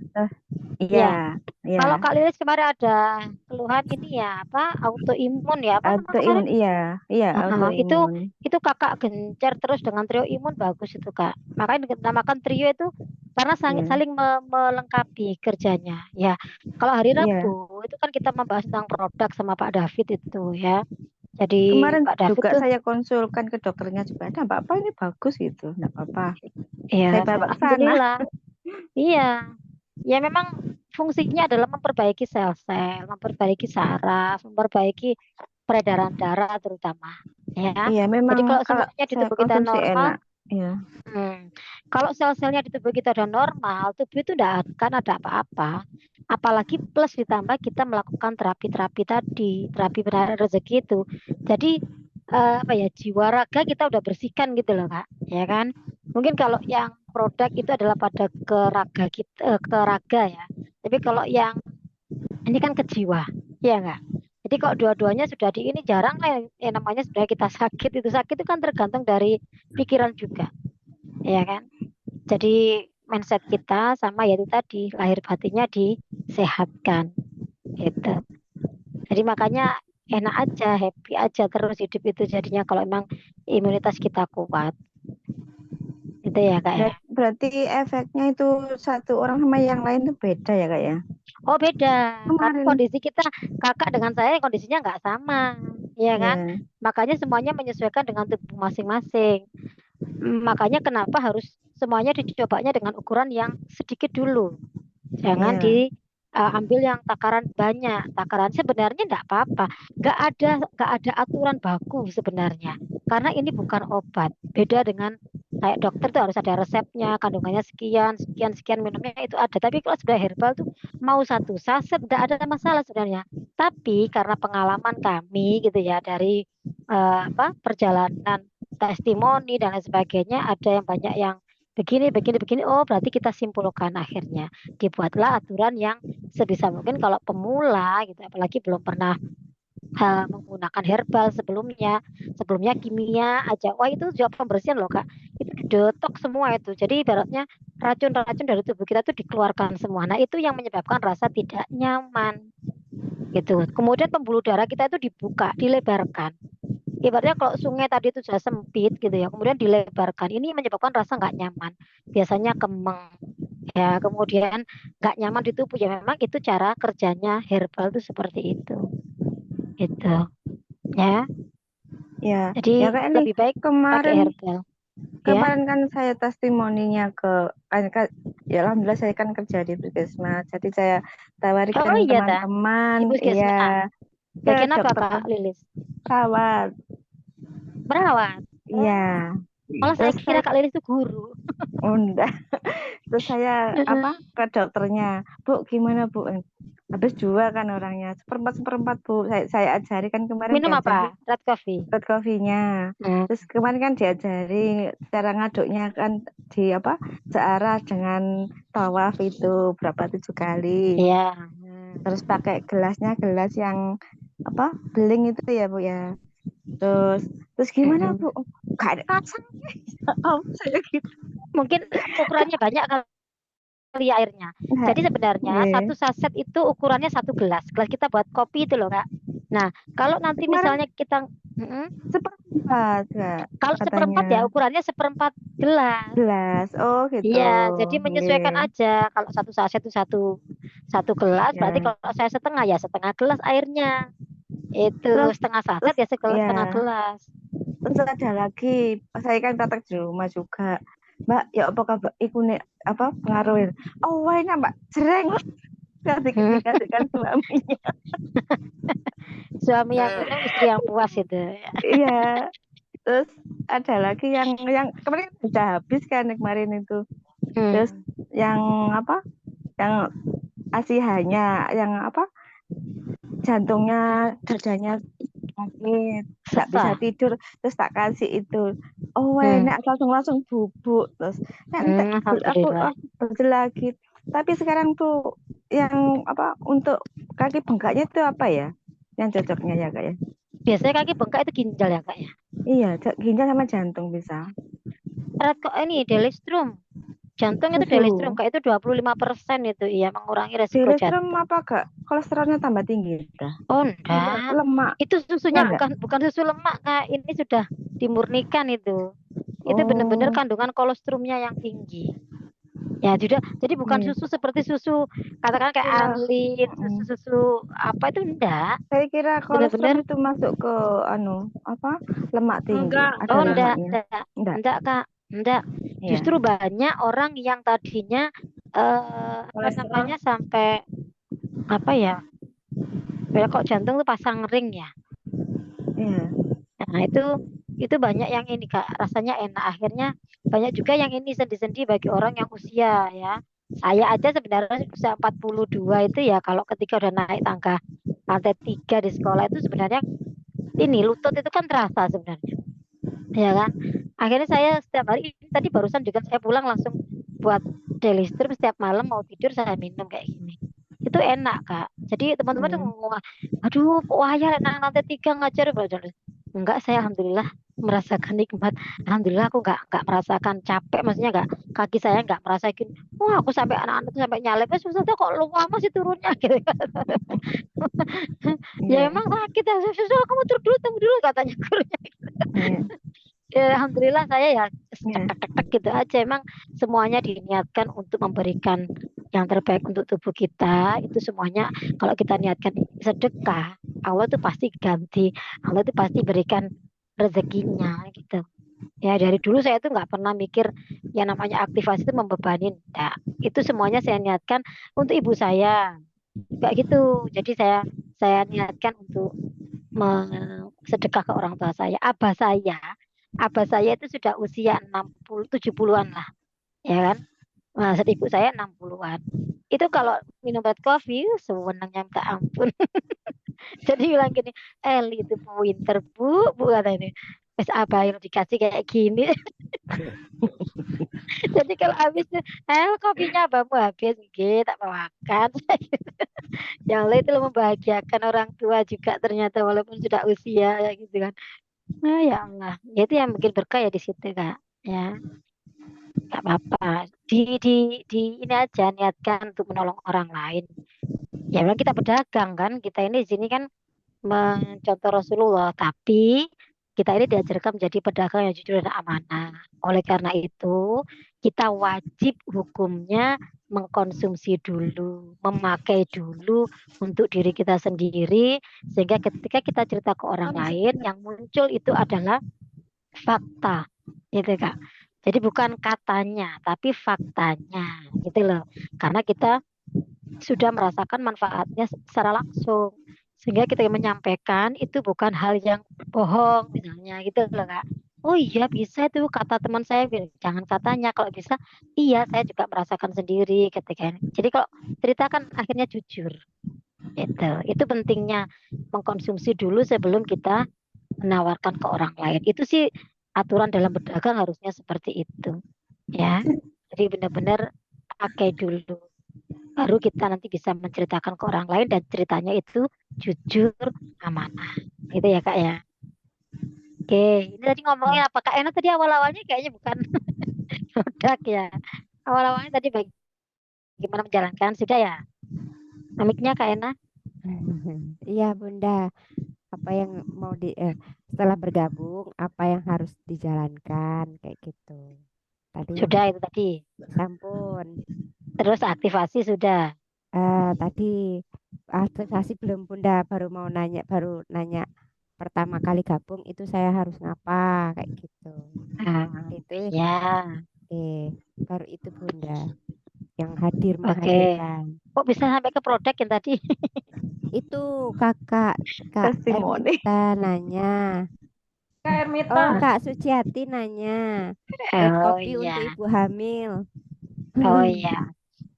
Iya, iya. Kalau Kak Lilis kemarin ada keluhan ini ya, apa autoimun ya, apa nama Autoimun, kemarin? iya, autoimun. Itu Kakak gencar terus dengan trio imun bagus itu Kak. Makanya dinamakan trio itu karena Iya. saling melengkapi kerjanya. Ya, kalau hari Iya. Rabu itu kan kita membahas tentang produk sama Pak David itu ya. Jadi Kemarin Pak David juga tuh saya konsulkan ke dokternya juga, ada apa ini bagus gitu, enggak apa-apa. ya, Saya bawa ke sana. alhamdulillah. Iya. Ya memang fungsinya adalah memperbaiki sel-sel, memperbaiki saraf, memperbaiki peredaran darah terutama. Ya. Iya, memang Jadi kalau kalau semuanya di saya tubuh kita konsumsi normal, enak. Iya. kalau sel-selnya di tubuh kita udah normal, tubuh itu tidak akan ada apa-apa. Apalagi plus ditambah kita melakukan terapi-terapi tadi, terapi benar rezeki itu. Jadi jiwa raga kita udah bersihkan gitu loh Kak, ya kan? Mungkin kalau yang produk itu adalah pada ke raga kita, ke raga ya. Tapi kalau yang ini kan ke jiwa, ya enggak? Jadi kalau dua-duanya sudah di ini jarang lah yang namanya sebenarnya kita sakit itu kan tergantung dari pikiran juga, ya kan? Jadi mindset kita sama yaitu tadi lahir batinnya disehatkan, gitu. Jadi makanya enak aja, happy aja terus hidup itu jadinya kalau emang imunitas kita kuat. Itu ya Kak ya. Berarti efeknya itu satu orang sama yang lain itu beda ya Kak ya? Oh beda, karena Kemarin. kondisi kita Kakak dengan saya kondisinya nggak sama, ya kan? Makanya semuanya menyesuaikan dengan tubuh masing-masing. Makanya kenapa harus semuanya dicobanya dengan ukuran yang sedikit dulu, jangan diambil yang takaran banyak. Takaran sebenarnya nggak apa-apa, nggak ada aturan baku sebenarnya, karena ini bukan obat. Beda dengan Kayak dokter tuh harus ada resepnya, kandungannya sekian, sekian, sekian, minumnya itu ada. Tapi kalau sudah herbal tuh mau satu saset tidak ada masalah sebenarnya. Tapi karena pengalaman kami gitu ya dari perjalanan testimoni dan lain sebagainya, ada yang banyak yang begini, begini, begini. Oh, berarti kita simpulkan akhirnya dibuatlah aturan yang sebisa mungkin kalau pemula gitu, apalagi belum pernah menggunakan herbal sebelumnya kimia aja. Wah, itu juga pembersihan loh Kak. Itu detox semua itu. Jadi ibaratnya racun-racun dari tubuh kita tuh dikeluarkan semua. Nah, itu yang menyebabkan rasa tidak nyaman gitu. Kemudian pembuluh darah kita itu dibuka, dilebarkan. Ibaratnya kalau sungai tadi itu sudah sempit gitu ya, kemudian dilebarkan. Ini menyebabkan rasa nggak nyaman. Biasanya kemeng ya, kemudian nggak nyaman di tubuh ya, memang itu cara kerjanya herbal itu seperti itu. Gitu ya. Ya, Jadi ya Kak ini lebih baik pakai kemarin herbal ya. kemarin kan saya testimoninya ya alhamdulillah saya kan kerja di Puskesmas. Jadi saya Oh tawarkan iya ta, teman-teman di puskesmas. iya ke Bagian apa dokter Kak Lilis? perawat. Perawat. Iya. Malah saya Terus kira saya Kak Lilis itu guru. enggak. Terus saya ke dokternya, Bu, gimana Bu? Habis jual kan orangnya seperempat Bu. Saya ajari kan kemarin Minum diajari apa? Red coffee. red coffee-nya. Terus kemarin kan diajari cara ngaduknya kan searah dengan tawaf itu berapa 7 kali. Iya. Terus pakai gelas yang beling itu ya Bu ya. Terus gimana Bu? Gak ada rasanya. Saya gitu. Mungkin ukurannya banyak kali airnya. Nah, Jadi sebenarnya iya. satu saset itu ukurannya 1 gelas. Gelas kita buat kopi itu loh Kak. Nah, kalau nanti Kemarin misalnya kita seperempat Kak, kalau seperempat ya katanya ukurannya seperempat gelas. gelas. Oh gitu. Iya, jadi menyesuaikan Iya. aja. Kalau satu saset itu satu gelas, berarti Ya. kalau saya setengah ya setengah gelas airnya. Itu Terus setengah saset ya setengah ya. gelas. Terus ada lagi, saya kan praktek di rumah juga. Mbak, ya apa kabar? Iku nih pengaruhin. Oh, wahnya Mbak, jereng. Kasihkan suaminya. Suami yang minum, istri yang puas itu. Iya. Terus ada lagi yang kemarin udah habis kan kemarin itu. Terus yang yang asihannya, yang jantungnya, dadanya sakit, nggak bisa tidur, terus tak kasih itu. Oh, enak, langsung bubuk. Terus aku beli lagi. Tapi sekarang tuh yang untuk kaki bengkaknya itu apa ya? Yang cocoknya ya Kak ya? Biasanya kaki bengkak itu ginjal ya Kak ya? Iya, ginjal sama jantung bisa. Kok ini delestrum. Jantung itu delestrum Kak, itu 25% itu iya mengurangi resiko Delestrum jantung. apa Kak? Kolesterolnya tambah tinggi Kak? Oh enggak. Lemak. Itu susunya Enggak. bukan susu lemak Kak, ini sudah dimurnikan itu. Itu benar-benar kandungan kolesterolnya yang tinggi. Ya jadi bukan susu seperti susu katakan kayak Arlin, susu apa itu enggak. Saya kira kolesterol itu masuk ke lemak tinggi. Enggak. Enggak Kak, enggak. Justru banyak orang yang tadinya sampai kok jantung tuh pasang ring ya. Iya. Nah itu banyak yang ini Kak, rasanya enak. Akhirnya banyak juga yang ini sendi-sendi bagi orang yang usia ya. Saya aja sebenarnya usia 42 itu ya, kalau ketika udah naik tangga lantai 3 di sekolah itu sebenarnya ini lutut itu kan terasa sebenarnya. Ya kan? Akhirnya saya setiap hari, tadi barusan juga saya pulang langsung buat delistrum, setiap malam mau tidur saya minum kayak gini. Itu enak Kak. Jadi teman-teman tuh ngomong, aduh kok wayah lantai 3 ngajar. Enggak, saya alhamdulillah merasakan nikmat. Alhamdulillah aku enggak merasakan capek, maksudnya enggak, kaki saya enggak merasa gini. Wah, aku sampai anak-anak tuh sampai nyalek, susah kok lama sih turunnya gitu. Ya emang sakit ya, susah kamu turun dulu katanya gurunya. Ya, alhamdulillah saya ya tek gitu aja. Emang semuanya diniatkan untuk memberikan yang terbaik untuk tubuh kita. Itu semuanya kalau kita niatkan sedekah, Allah itu pasti ganti, Allah itu pasti berikan rezekinya gitu. Ya dari dulu saya itu nggak pernah mikir yang namanya aktivasi itu membebani. Nah, itu semuanya saya niatkan untuk ibu saya kayak gitu. Jadi saya niatkan untuk sedekah ke orang tua saya. Abah saya Abah saya itu sudah usia 60 70-an lah, ya kan. Maksud ibu saya 60-an. Itu kalau minum red coffee sewenangnya minta ampun. Jadi bilang gini, Eli itu pinter bu kata ini. Wes abah yang dikasih kayak gini. Jadi kalau habis kopinya abahmu habis, gitu tak mau makan. Ya Allah, itu membahagiakan orang tua juga ternyata walaupun sudah usia ya gitu kan. Nah, ya Allah, ya itu yang bikin berkah ya di situ kak. Ya, nggak apa-apa. Di ini aja niatkan untuk menolong orang lain. Ya memang kita pedagang kan, kita ini di sini kan mencontoh Rasulullah, tapi kita ini diajarkan menjadi pedagang yang jujur dan amanah. Oleh karena itu, kita wajib hukumnya mengkonsumsi dulu, memakai dulu untuk diri kita sendiri, sehingga ketika kita cerita ke orang lain, yang muncul itu adalah fakta, gitu Kak. Jadi bukan katanya, tapi faktanya, gitu loh. Karena kita sudah merasakan manfaatnya secara langsung, sehingga kita menyampaikan itu bukan hal yang bohong misalnya gitu loh kak. Oh iya bisa itu kata teman saya, jangan katanya, kalau bisa iya saya juga merasakan sendiri ketika ini. Jadi kalau ceritakan akhirnya jujur, itu pentingnya mengkonsumsi dulu sebelum kita menawarkan ke orang lain. Itu sih aturan dalam berdagang harusnya seperti itu ya. Jadi benar-benar pakai dulu, baru kita nanti bisa menceritakan ke orang lain dan ceritanya itu jujur, amanah. Gitu ya Kak ya. Oke, ini tadi ngomongin apa Kak Ena tadi awal-awalnya kayaknya bukan produk ya. Awal-awalnya tadi bagaimana menjalankan sudah ya. Mic-nya Kak Ena. Iya Bunda, apa yang mau setelah bergabung apa yang harus dijalankan kayak gitu. Tadi Sudah itu tadi. sampun. Terus aktivasi sudah. Tadi aktivasi belum Bunda, baru nanya pertama kali gabung itu saya harus ngapa kayak gitu. Itu Ya. baru itu Bunda yang hadir Oke. menghadirkan. Kok bisa sampai ke produk yang tadi? Itu Kak Testimoni. Ermita nanya. Kak Ermita. Oh, Kak Suciati nanya. Red Oh kopi untuk iya. ibu hamil. Oh iya.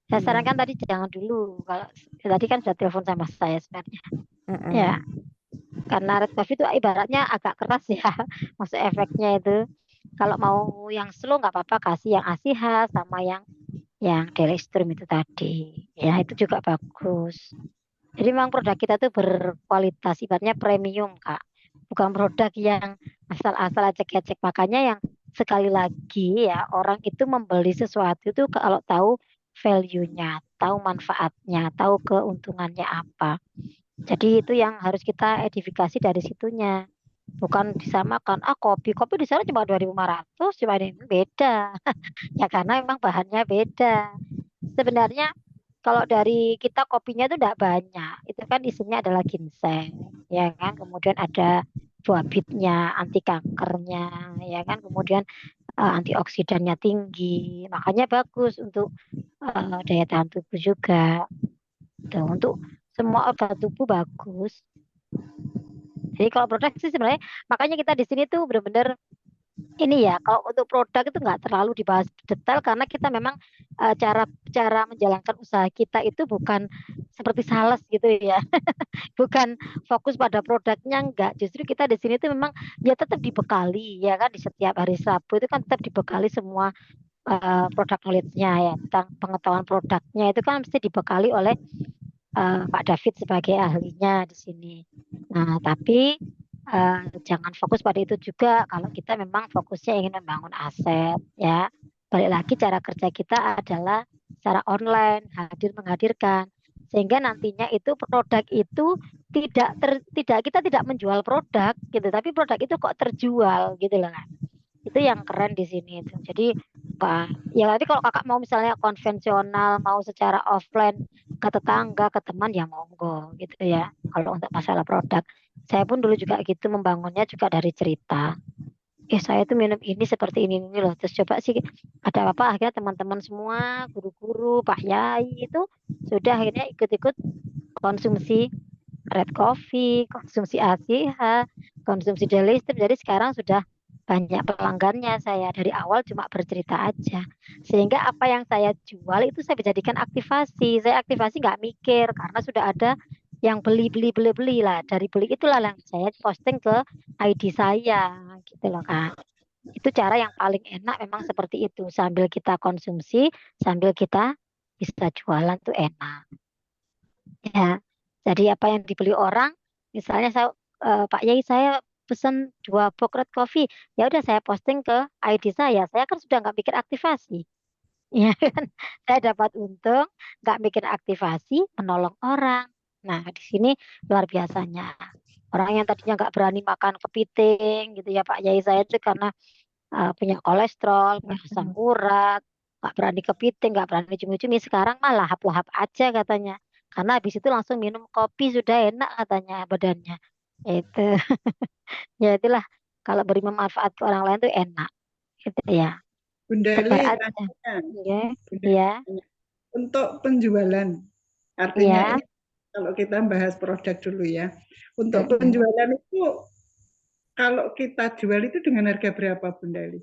Saya Iya. sarankan tadi jangan dulu. Kalau tadi kan sudah telepon sama saya sebenarnya. Ya. Karena red coffee itu ibaratnya agak keras ya. Maksud efeknya itu. Kalau mau yang slow nggak apa-apa, kasih yang ASIHA sama yang Delistrum itu tadi. Ya, itu juga bagus. Jadi memang produk kita tuh berkualitas, ibaratnya premium, Kak. Bukan produk yang asal-asal ecek-ecek. Makanya yang sekali lagi ya, orang itu membeli sesuatu itu kalau tahu value-nya, tahu manfaatnya, tahu keuntungannya apa. Jadi itu yang harus kita edifikasi dari situnya. Bukan disamakan, kopi di sana cuma 2.500, cuma ini beda. Ya karena memang bahannya beda. Sebenarnya kalau dari kita kopinya itu tidak banyak, itu kan isinya adalah ginseng, ya kan. Kemudian ada buah bitnya, anti kankernya, ya kan. Kemudian antioksidannya tinggi, makanya bagus untuk daya tahan tubuh juga. Tuh, untuk semua organ tubuh bagus. Jadi kalau produk sih sebenarnya, makanya kita di sini tuh benar-benar ini ya, kalau untuk produk itu nggak terlalu dibahas detail karena kita memang cara menjalankan usaha kita itu bukan seperti sales gitu ya. Bukan fokus pada produknya, enggak. Justru kita di sini tuh memang ya tetap dibekali ya kan, di setiap hari Rabu itu kan tetap dibekali semua produk knowledge-nya ya, tentang pengetahuan produknya itu kan mesti dibekali oleh Pak David sebagai ahlinya di sini. Nah, tapi jangan fokus pada itu juga kalau kita memang fokusnya ingin membangun aset ya. Balik lagi cara kerja kita adalah secara online, hadir menghadirkan, sehingga nantinya itu produk itu kita tidak menjual produk gitu, tapi produk itu kok terjual gitu loh kan. Itu yang keren di sini itu. Jadi ya nanti kalau kakak mau misalnya konvensional, mau secara offline ke tetangga, ke teman ya monggo gitu ya. Kalau untuk masalah produk, saya pun dulu juga gitu membangunnya juga dari cerita. Saya tuh minum ini seperti ini loh. Terus coba sih ada apa akhirnya teman-teman semua, guru-guru, Pak Yai itu sudah akhirnya ikut-ikut konsumsi red coffee, konsumsi ASIHA, konsumsi delistrim. Jadi sekarang sudah banyak pelanggannya saya. Dari awal cuma bercerita aja. Sehingga apa yang saya jual itu saya jadikan aktivasi. Saya aktivasi nggak mikir karena sudah ada yang beli lah. Dari beli itulah yang saya posting ke ID saya gitu loh Kak. Itu cara yang paling enak memang seperti itu. Sambil kita konsumsi, sambil kita bisa jualan tuh enak. Ya. Jadi apa yang dibeli orang, misalnya Pak Yai saya pesan 2 box red coffee, ya udah saya posting ke ID saya kan sudah nggak mikir aktivasi, ya kan? Saya dapat untung, nggak mikir aktivasi, menolong orang. Nah di sini luar biasanya. Orang yang tadinya nggak berani makan kepiting gitu ya Pak Yai saya itu karena punya kolesterol, punya asam urat, nggak berani kepiting, nggak berani cumi-cumi. Sekarang malah lahap-lahap aja katanya. Karena habis itu langsung minum kopi sudah enak katanya badannya. Itu ya itulah kalau beri manfaat ke orang lain tuh enak gitu ya. Bunda Sebar Eli, aja. tanya, Ya, Bunda ya, tanya. Untuk penjualan, artinya ya. ini kalau kita bahas produk dulu ya. Untuk Mm-mm. penjualan itu, kalau kita jual itu dengan harga berapa Bunda Eli?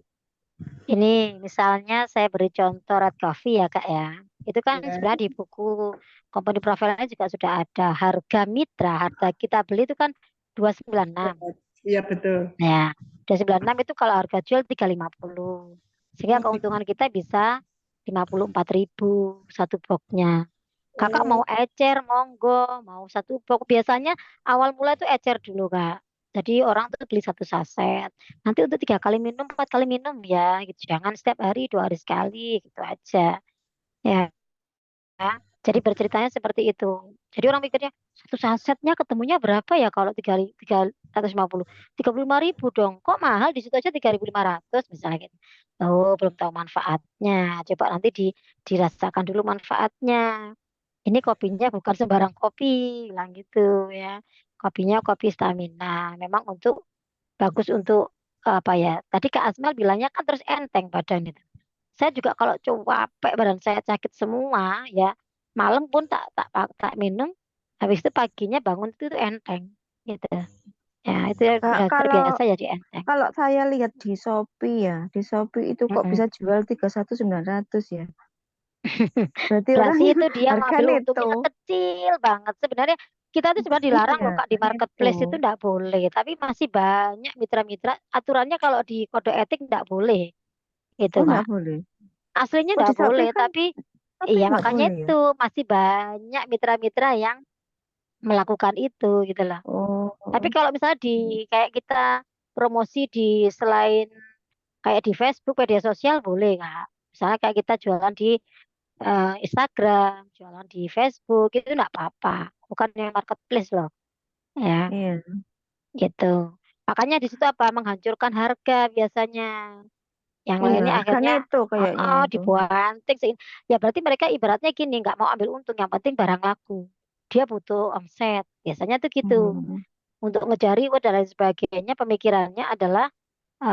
Ini misalnya saya beri contoh red coffee ya Kak ya. Itu kan Ya, sebenarnya di buku company profile-nya juga sudah ada harga mitra, harga kita beli itu kan 296. iya betul. Ya, 296 itu kalau harga jual 350. Sehingga Oh, keuntungan kita bisa 54.000 satu boxnya. Kakak mau ecer, monggo, mau satu box. Biasanya awal mulai itu ecer dulu Kak. Jadi orang tuh beli 1 saset. Nanti untuk 3 kali minum, 4 kali minum ya, gitu. Jangan setiap hari, 2 hari sekali, gitu aja. Ya, jadi berceritanya seperti itu. Jadi orang mikirnya 1 sasetnya ketemunya berapa ya kalau 350, 35.000 dong. Kok mahal di situ aja 3.500 misalnya gitu. Oh, belum tahu manfaatnya. Coba nanti dirasakan dulu manfaatnya. Ini kopinya bukan sembarang kopi, bilang gitu ya. Kopinya kopi stamina. Memang bagus untuk apa ya? Tadi Kak Asmal bilangnya kan terus enteng badan itu. Saya juga kalau capek badan saya sakit semua ya, malam pun tak minum, habis itu paginya bangun itu enteng gitu. Ya, itu Kak, udah kalau terbiasa jadi enteng. kalau saya lihat di Shopee ya, di Shopee itu kok Mm-mm. bisa jual 31.900 ya. Berarti orang Berarti itu dia harga ngambil neto. untungnya kecil banget. Sebenarnya kita tuh sebenarnya dilarang Iya, loh Kak di neto. marketplace itu enggak boleh. Tapi masih banyak mitra-mitra aturannya kalau di kode etik enggak boleh gitu Oh, Kak. enggak boleh. Aslinya Oh, di enggak Shopee boleh kan tapi Shopee iya enggak makanya boleh ya. itu masih banyak mitra-mitra yang melakukan itu gitu loh. Tapi Oh, kalau misalnya kayak kita promosi di selain kayak di Facebook media sosial boleh Kak. Misalnya kayak kita jualan di Instagram, jualan di Facebook itu enggak apa-apa. Bukan yang marketplace loh, ya iya. gitu. Makanya di situ apa menghancurkan harga biasanya. Yang Iya, lainnya harga akhirnya neto kayaknya itu. dibanting. Ya berarti mereka ibaratnya gini, nggak mau ambil untung. Yang penting barang laku. Dia butuh omset. Biasanya tuh gitu. Hmm. Untuk ngejari uang dan lain sebagainya, pemikirannya adalah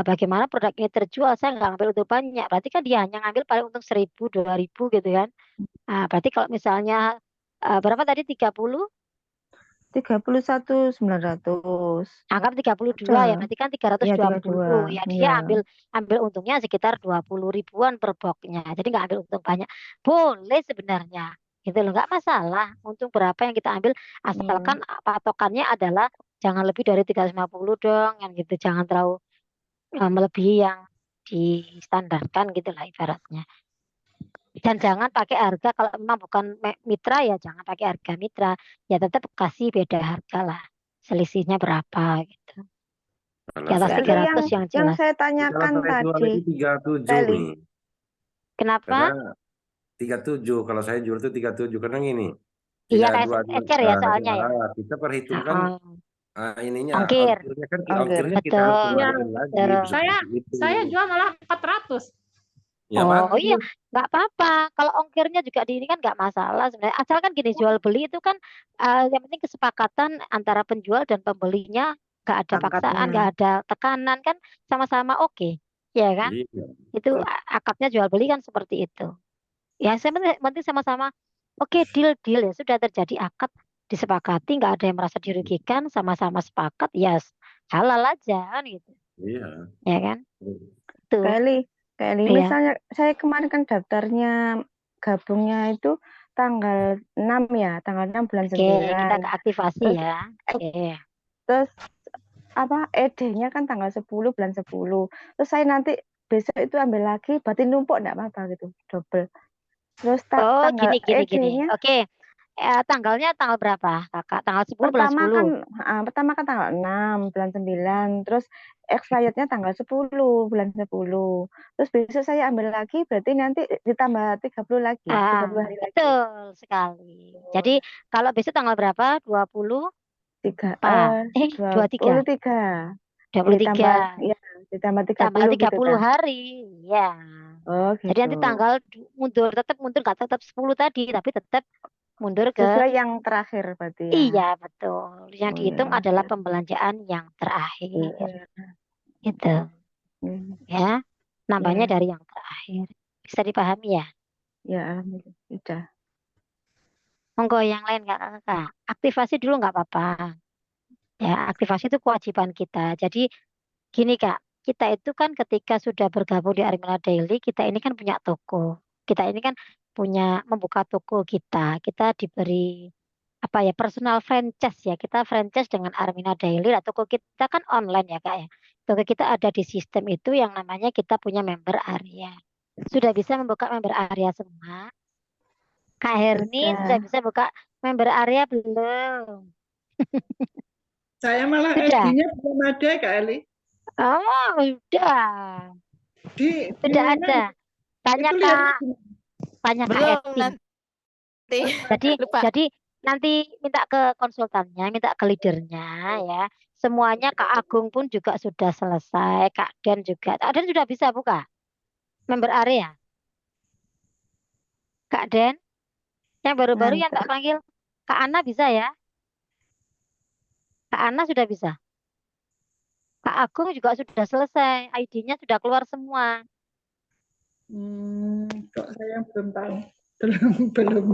bagaimana produk ini terjual. Saya nggak ngambil untung banyak. Berarti kan dia hanya ngambil paling untung 1.000, 2.000 gitu kan. Nah, berarti kalau misalnya berapa tadi 30, 31.900. anggap 32 ya, Ada. berarti kan tiga ratus Iya, dua 32. puluh Ya Iya. dia ambil untungnya sekitar 20 ribuan per boxnya. Jadi nggak ambil untung banyak. Boleh sebenarnya. Gitu loh, nggak masalah. Untung berapa yang kita ambil Iya. asalkan patokannya adalah jangan lebih dari 350 dong, yang gitu. Jangan terlalu melebihi yang distandarkan gitu lah ibaratnya. Dan jangan pakai harga kalau memang bukan mitra ya jangan pakai harga mitra. Ya tetap kasih beda harga lah. Selisihnya berapa gitu. Di Kalau atas saya, Lalu 300 yang yang jelas. saya kalau tanyakan saya jual tadi, itu 37 Teli, nih. Kenapa? Karena 37 kalau saya jual itu 37 karena gini. Iya Tidak kayak dua ecer ya soalnya ya. kita perhitungkan Heeh. ininya Ongkir. ongkirnya kan ongkir. ongkirnya kita harus Betul. Iya, keluarin lagi Betul. bisa saya seperti itu. saya jual malah 400. Ya Oh iya, bagus. nggak apa-apa. Kalau ongkirnya juga di ini kan nggak masalah sebenarnya. Asalkan gini jual beli itu kan yang penting kesepakatan antara penjual dan pembelinya, nggak ada paksaan, Akadnya. nggak ada tekanan kan sama-sama oke, ya kan? Iya. Itu akadnya jual beli kan seperti itu. Ya saya penting sama-sama oke deal ya sudah terjadi akad disepakati, nggak ada yang merasa dirugikan, sama-sama sepakat ya halal aja kan gitu. Iya. ya kan? Tuh, Kali iya. misalnya saya kemarin kan daftarnya gabungnya itu tanggal 6 ya, tanggal 6 bulan Oke, kita 9. ke aktivasi Terus ya. Oke. terus apa ED-nya kan tanggal 10 bulan 10. Terus saya nanti besok itu ambil lagi, berarti numpuk enggak apa-apa gitu, double. Terus Oh, tanggal gini. ED-nya Oke. Tanggalnya tanggal berapa, Kakak? Tanggal 10 bulan 10. pertama kan tanggal 6 bulan 9, terus expirednya tanggal 10 bulan 10. Terus besok saya ambil lagi, berarti nanti ditambah 30 lagi, 30 hari lagi. Betul sekali. Jadi kalau besok tanggal berapa? 23. 23. 23. Ditambah 30 Tambah 30 gitu kan. hari. Ya. Oh, Jadi nanti gitu. tanggal mundur, tetap mundur, nggak tetap 10 tadi, tapi tetap mundur ke Sesuai yang terakhir berarti ya. iya, betul. Yang Oh, dihitung ya, adalah oke. pembelanjaan yang terakhir. Terakhir. Itu ya. Nambahnya Iya. dari yang terakhir. Bisa dipahami ya? Ya, alhamdulillah. Sudah. Monggo yang lain Kakak. Aktivasi dulu nggak apa-apa. Ya, aktivasi itu kewajiban kita. Jadi gini Kak, kita itu kan ketika sudah bergabung di Armina Daily, kita ini kan punya toko. Kita ini kan punya membuka toko kita. Kita diberi apa ya, personal franchise ya. Kita franchise dengan Armina Daily. Nah, toko kita kan online ya Kak ya. Toko kita ada di sistem itu yang namanya kita punya member area. Sudah bisa membuka member area semua? Kak Herni sudah Sudah. bisa buka member area belum? Saya malah Sudah. SD-nya belum ada, Kak Eli. Oh, udah. Di Sudah mana? ada. Tanya Itu lihatnya Kak, di mana? tanya Kak Belum Etin. nanti. Lupa. Jadi nanti minta ke konsultannya, minta ke leadernya ya. Semuanya Kak Agung pun juga sudah selesai, Kak Den juga. Kak Den sudah bisa buka member area. Kak Den, yang baru-baru yang tak panggil Kak Ana bisa ya? Kak Ana sudah bisa. Kak Agung juga sudah selesai, ID-nya sudah keluar semua. Kok saya belum tahu. Belum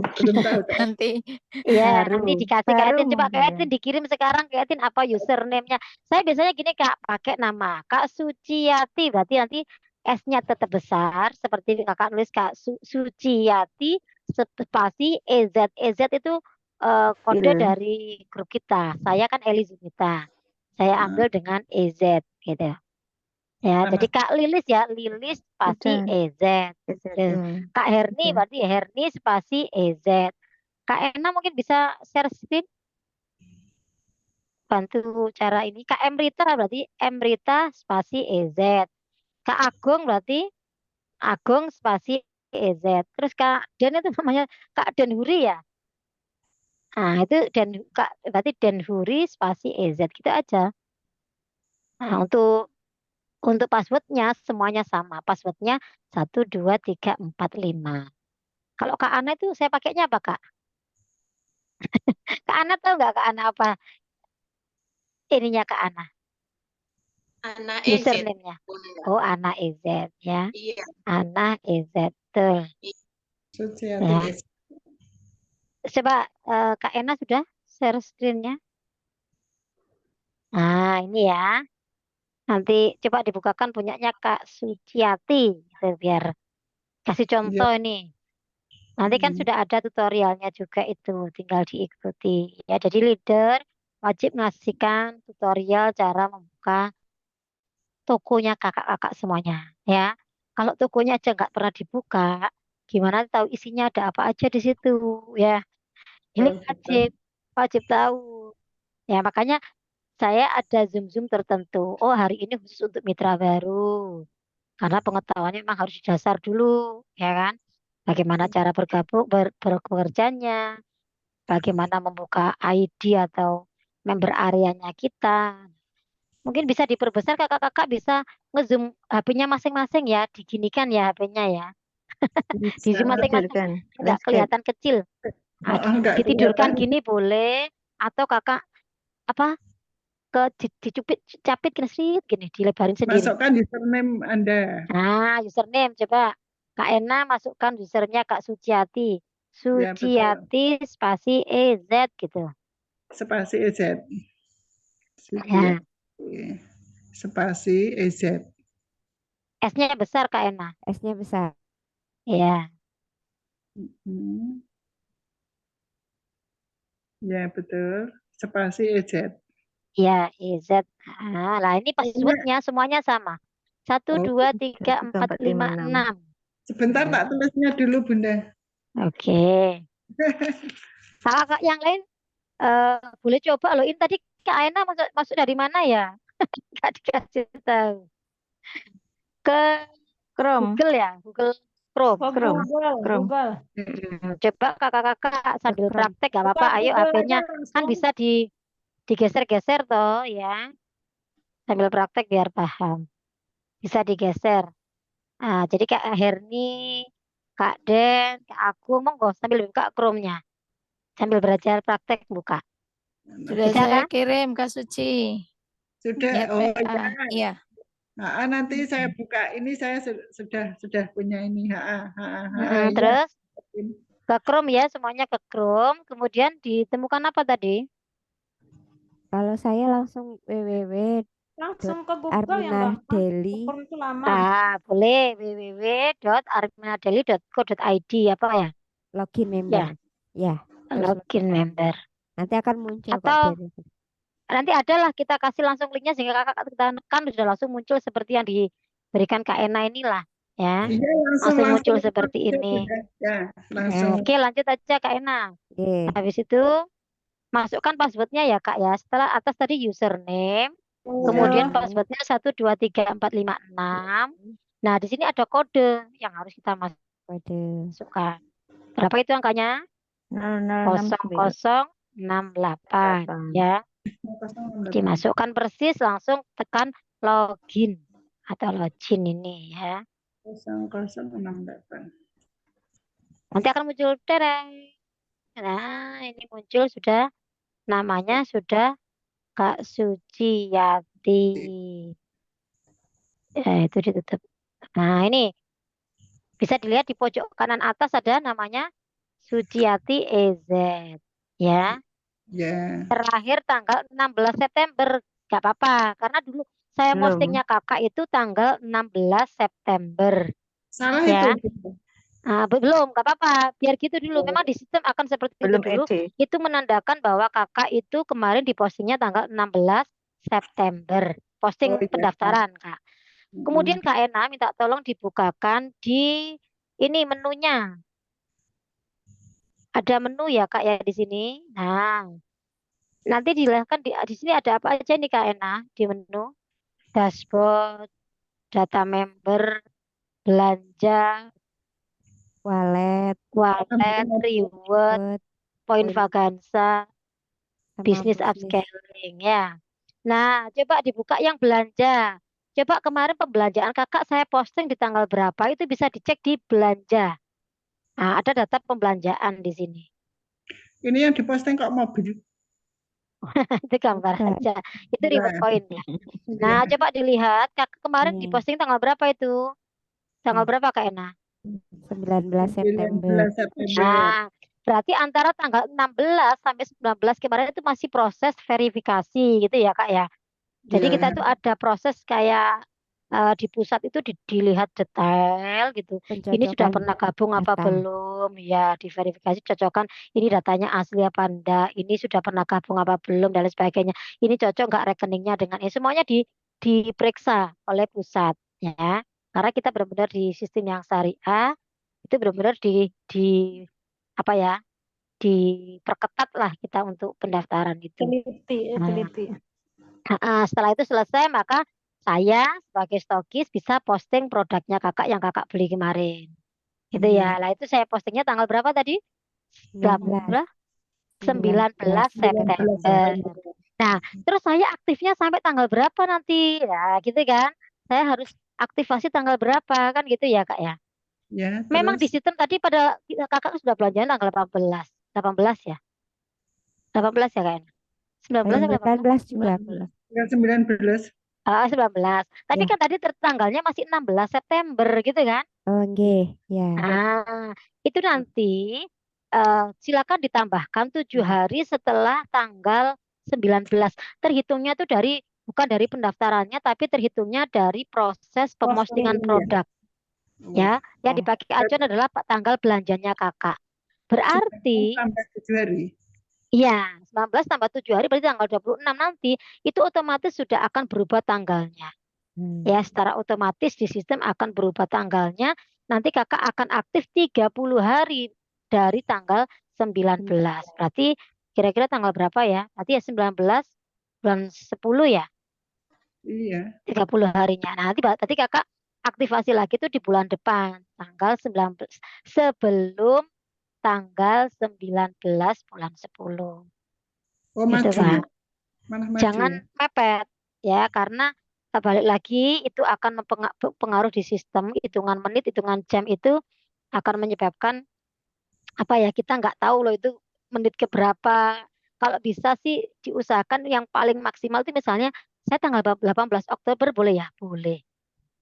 tahu. Nanti. Iya, Baru. nanti dikasih Kak Baru Etin. Coba Kak mungkin ya. Etin dikirim sekarang Kak Etin apa username-nya. Saya biasanya gini Kak, pakai nama Kak Suciati. Berarti nanti S-nya tetap besar. Seperti Kakak nulis Kak Suciati spasi EZ. EZ itu kode Il. dari grup kita. Saya kan Eli Zunita. Saya ambil dengan EZ gitu. Ya, Nama jadi Kak Lilis ya, Lilis spasi Sudah. EZ. Tuh. Kak Herni Sudah. berarti Herni spasi EZ. Kak Ena mungkin bisa share screen, bantu cara ini. Kak Emrita berarti Emrita spasi EZ. Kak Agung berarti Agung spasi EZ. Terus Kak Den itu namanya Kak Den Huri ya. Nah itu Kak berarti Den Huri spasi EZ gitu aja. Nah untuk passwordnya semuanya sama. Passwordnya 12345. Kalau Kak Ana itu saya pakainya apa Kak? Kak Ana tahu nggak Kak Ana apa ininya Kak Ana? Anak EZ. Username-nya. Oh, Ana EZ ya. Iya. Ana EZ. Tuh. Suciati Ya. EZ. Coba Kak Ena sudah share screen-nya. Nah, ini ya. Nanti coba dibukakan punyanya Kak Suciati. Gitu, biar kasih contoh ini. Nanti kan sudah ada tutorialnya juga itu. Tinggal diikuti. Ya, jadi leader wajib ngasihkan tutorial cara membuka tokonya kakak-kakak semuanya. Ya, kalau tokonya aja nggak pernah dibuka, gimana tahu isinya ada apa aja di situ? Ya, ini wajib tahu. Ya, makanya saya ada zoom tertentu. Oh, hari ini khusus untuk mitra baru. Karena pengetahuannya memang harus dasar dulu, ya kan? Bagaimana cara bergabung, bekerjanya, bagaimana membuka ID atau member areanya kita. Mungkin bisa diperbesar kakak-kakak bisa ngezoom HP-nya masing-masing ya, diginikan ya HP-nya ya. Di zoom masing-masing, nggak kelihatan kecil. Nah, ditidurkan gini boleh, atau kakak apa dicupit capit gini dilebarin sendiri. Masukkan username Anda. Nah, username coba Kak Ena masukkan username Kak Suciati. Suciati spasi EZ gitu. Spasi EZ. Ya. spasi EZ. S-nya besar Kak Ena. S-nya besar. Ya. Ya, betul. Spasi EZ. Ya, EZ. Lah ini passwordnya semuanya sama. 1, 2, 3, 4, 5, 6. Sebentar tak tulisnya dulu, Bunda. Oke. Kakak yang lain boleh coba loh. Ini tadi Kak Ena masuk dari mana ya? Nggak dikasih tahu. Ke Chrome. Google ya, Google Chrome. Chrome. Google. Coba kakak-kakak sambil Chrome. praktek gak apa-apa. Ayo Google HP-nya aja kan langsung. bisa digeser-geser toh ya. Sambil praktek biar paham. Bisa digeser. Nah, jadi Kak Herni, Kak Den, Kak aku monggo sambil buka Chrome-nya. Sambil belajar praktek buka. Sudah Bisa saya kan? kirim Kak Suci. Sudah. Ya, Oh PA. ya. Iya. Nanti saya buka ini, saya sudah punya ini. Mm-mm, Iya. terus ke Chrome ya, semuanya ke Chrome. Kemudian ditemukan apa tadi? Kalau saya langsung Langsung ke Google yang gampang. www.arminadeli. Chrome itu lama. Nah, boleh www.arminadeli.co.id apa ya? Login member. Ya. Terus Login member. nanti akan muncul kok Atau dari nanti adalah kita kasih langsung linknya sehingga kakak kita tekan sudah langsung muncul seperti yang diberikan Kak Ena inilah ya. Iya, Langsung muncul seperti ini. Ya, langsung. Oke, lanjut aja Kak Ena. Oke. Habis itu masukkan passwordnya ya Kak ya. Setelah atas tadi username, kemudian passwordnya 1, 2, 3, 4, 5, 6. Nah, di sini ada kode yang harus kita Kode. masukkan. Berapa itu angkanya? 0068 ya. Dimasukkan persis, langsung tekan login atau login ini ya. 0068. Nanti akan muncul tereng. Nah, ini muncul sudah namanya sudah Kak Suciati. Ya, itu ditutup. Nah, ini bisa dilihat di pojok kanan atas ada namanya Suciati EZ. Ya. Ya. Terakhir tanggal 16 September. Gak apa-apa, karena dulu saya postingnya kakak itu tanggal 16 September. Salah Ya. itu. Belum, gak apa-apa. Biar gitu dulu. Memang di sistem akan seperti itu dulu. Itu menandakan bahwa kakak itu kemarin dipostingnya tanggal 16 September. Posting pendaftaran, Kak. Kemudian Kak Ena minta tolong dibukakan di ini menunya. Ada menu ya Kak ya di sini. Nah, nanti dilahkan di sini ada apa aja nih Kak Ena di menu? Dashboard, data member, belanja, Wallet, reward, poin vagansa, bisnis upscaling ya. Nah, coba dibuka yang belanja. Coba kemarin pembelanjaan kakak saya posting di tanggal berapa itu bisa dicek di belanja. Nah, ada data pembelanjaan di sini. Ini yang diposting kok mobil. Itu gambar aja. Itu reward point ya. Nah, coba dilihat kakak kemarin diposting tanggal berapa itu? Tanggal berapa Kak Ena? 19 September. Nah, berarti antara tanggal 16 sampai 19 kemarin itu masih proses verifikasi gitu ya Kak ya. Jadi kita tuh ada proses kayak di pusat itu dilihat detail gitu. Ini sudah pernah gabung apa belum? Ya, diverifikasi cocokan. Ini datanya asli apa enggak? Ini sudah pernah gabung apa belum dan lain sebagainya. Ini cocok enggak rekeningnya dengan ini? Semuanya diperiksa oleh pusat ya. Karena kita benar-benar di sistem yang syariah itu benar-benar di apa ya? Diperketat lah kita untuk pendaftaran itu. Setelah itu selesai maka saya sebagai stokis bisa posting produknya kakak yang kakak beli kemarin. Gitu ya. Lah itu saya postingnya tanggal berapa tadi? 19 September. Nah, terus saya aktifnya sampai tanggal berapa nanti? Ya, gitu kan. Saya harus aktivasi tanggal berapa kan gitu ya, Kak ya. Ya, memang di sistem tadi pada kakak sudah belanjaan tanggal 18. 18 ya? 18 ya, Kak? 19 atau 18 juga. 19. 19. Tapi kan tadi tanggalnya masih 16 September gitu kan? Oh, nggih, ya. Itu nanti silakan ditambahkan 7 hari setelah tanggal 19. Terhitungnya itu dari bukan dari pendaftarannya, tapi terhitungnya dari proses pemostinan Posting, ya. produk. Ya, yang Oh, dipakai acuan adalah tanggal belanjanya kakak. Berarti, sampai 7 hari. iya, 19 tambah 7 hari berarti tanggal 26 nanti, itu otomatis sudah akan berubah tanggalnya. Ya, secara otomatis di sistem akan berubah tanggalnya. Nanti kakak akan aktif 30 hari dari tanggal 19. Berarti kira-kira tanggal berapa ya? Berarti ya 19 bulan 10 ya, Iya. 30 harinya. Nah, nanti berarti kakak aktivasi lagi itu di bulan depan, tanggal 19, sebelum tanggal 19 bulan 10. Oh, Gitu, maju ya? Kak. Malah maju Jangan ya? mepet ya, karena balik lagi itu akan mempengaruhi di sistem hitungan menit, hitungan jam itu akan menyebabkan apa ya, kita nggak tahu loh itu menit ke berapa. Kalau bisa sih diusahakan yang paling maksimal itu misalnya saya tanggal 18 Oktober boleh ya? Boleh.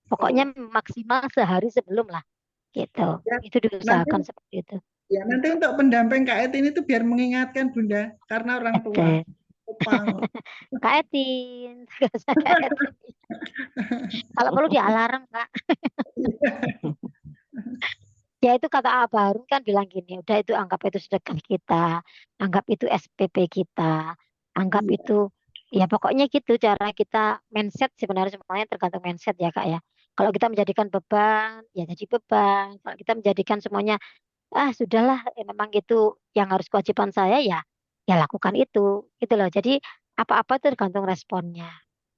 Pokoknya maksimal sehari sebelum lah gitu. Ya, Itu nanti diusahakan seperti itu. ya nanti untuk pendamping Kak Eti ini tuh biar mengingatkan Bunda karena orang tua. Opang. Kak Etin, nggak usah Kak Etin. Kalau perlu di alarm, Kak. Ya itu kata Abah Harun kan bilang gini, udah itu anggap itu sedekah kita, anggap itu SPP kita, anggap Iya. itu ya pokoknya gitu cara kita mindset sebenarnya semuanya tergantung mindset ya Kak ya. Kalau kita menjadikan beban, ya jadi beban. Kalau kita menjadikan semuanya, ah sudahlah, memang itu yang harus kewajiban saya ya, ya lakukan itu, gitu loh. Jadi apa-apa itu tergantung responnya.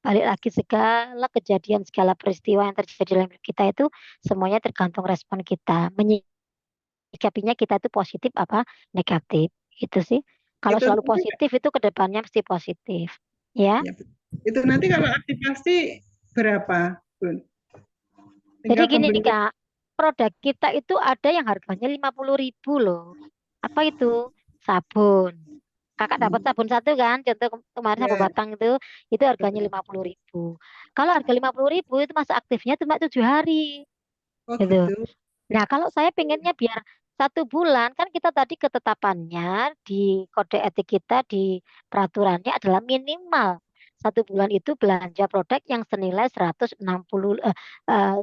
Balik lagi segala kejadian, segala peristiwa yang terjadi dalam hidup kita itu semuanya tergantung respon kita. Menyikapinya kita itu positif apa negatif. Itu sih. Kalau Itu selalu nanti, positif itu ke depannya mesti positif. Ya. ya, itu nanti kalau aktivasi berapa, Bun? Jadi Tinggal gini pembeli. Kak, produk kita itu ada yang harganya 50.000 loh. Apa itu? Sabun. Kakak dapat sabun satu kan? Contoh kemarin sabun Ya, batang itu harganya 50.000. Kalau harga 50.000 itu masa aktifnya cuma 7 hari. oh Gitu. gitu. Nah, kalau saya pengennya biar 1 bulan, kan kita tadi ketetapannya di kode etik kita di peraturannya adalah minimal 1 bulan itu belanja produk yang senilai 160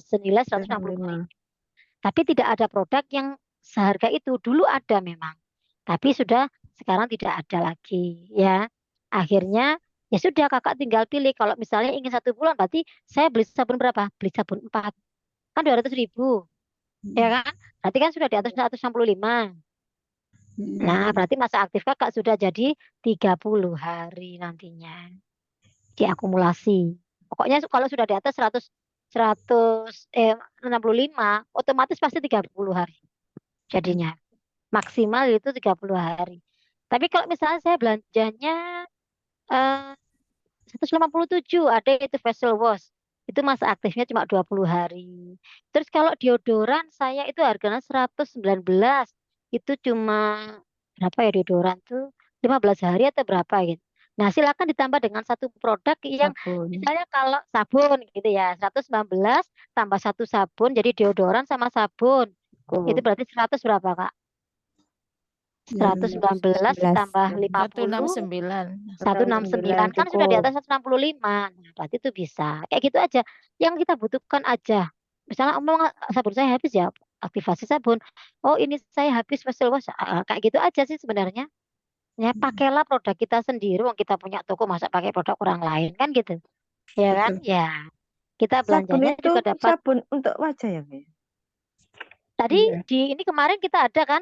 senilai 165.000. 65. Tapi tidak ada produk yang seharga itu. Dulu ada memang, tapi sudah sekarang tidak ada lagi ya. Akhirnya ya sudah kakak tinggal pilih. Kalau misalnya ingin 1 bulan, berarti saya beli sabun berapa? Beli sabun 4 kan 200.000. Ya kan? Berarti kan sudah di atas 165. Nah, berarti masa aktif kakak sudah jadi 30 hari nantinya. Diakumulasi. Pokoknya kalau sudah di atas 165, otomatis pasti 30 hari. Jadinya. Maksimal itu 30 hari. Tapi kalau misalnya saya belanjanya 187, ada itu facial wash. Itu masa aktifnya cuma 20 hari. Terus kalau deodoran saya itu harganya 119. Itu cuma berapa ya deodoran tuh? 15 hari atau berapa gitu. Nah, silakan ditambah dengan satu produk yang Sabun. misalnya kalau sabun gitu ya, 119 tambah satu sabun jadi deodoran sama sabun. Itu berarti 100 berapa, Kak? Ya, 119 19 ditambah ya. 50 169. 169 kan sudah di cukup. atas 165. Nah, berarti itu bisa. Kayak gitu aja. Yang kita butuhkan aja. Misalnya omong sabun saya habis ya, aktivasi sabun. Oh, ini saya habis facial wash. Kayak gitu aja sih sebenarnya. Ya, pakailah produk kita sendiri. Wong kita punya toko, masa pakai produk orang lain kan gitu. Ya kan? betul. Ya. Kita Sabun belanjanya itu juga dapat. sabun untuk wajah ya, Mbak? Tadi Iya. di ini kemarin kita ada kan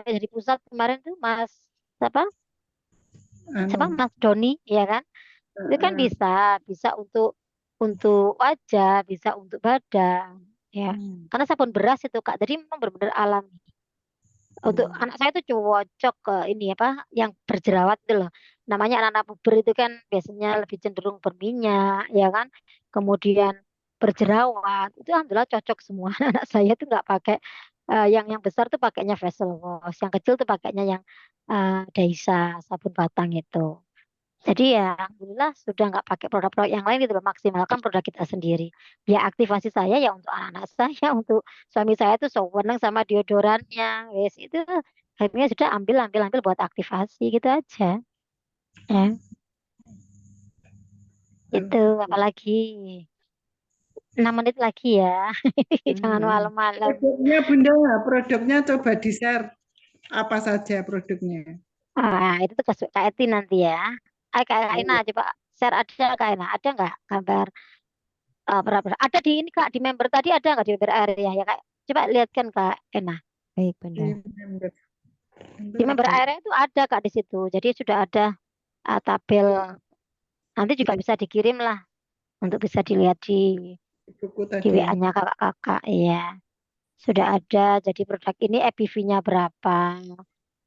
dari pusat kemarin tuh Mas siapa? Siapa Anu, Mas Doni, ya kan? Itu kan bisa untuk wajah, bisa untuk badan, ya. Karena sabun beras itu Kak, jadi memang benar-benar alami. Untuk anak saya itu cocok ke ini apa, yang berjerawat itu loh. Namanya anak-anak puber itu kan biasanya lebih cenderung berminyak, ya kan? Kemudian berjerawat, itu alhamdulillah cocok semua. Anak saya itu nggak pakai yang besar tuh pakainya facial wash, yang kecil tuh pakainya yang Daisa sabun batang itu. Jadi ya alhamdulillah sudah nggak pakai produk-produk yang lain gitu, memaksimalkan produk kita sendiri. Ya aktivasi saya ya untuk anak-anak saya, untuk suami saya tuh seneng sama deodorannya, wes itu akhirnya sudah ambil buat aktivasi gitu aja. Ya. Itu apalagi 6 menit lagi ya. Jangan malam-malam. Produknya Bunda, produknya coba di-share. Apa saja produknya? Itu tugas Kak Eti nanti ya. Kak Ina coba share, ada Kak Ina, ada nggak gambar berapa? Ada di ini Kak, di member tadi ada nggak di member area ya Kak? Coba lihatkan Kak Ina. Baik, Di Bunda. member. Di member Ada. area itu ada Kak di situ. Jadi sudah ada tabel. Nanti juga bisa dikirim lah untuk bisa dilihat di Buku tadi. WA-nya kakak-kakak. Iya. Sudah ada. Jadi produk ini EPV-nya berapa?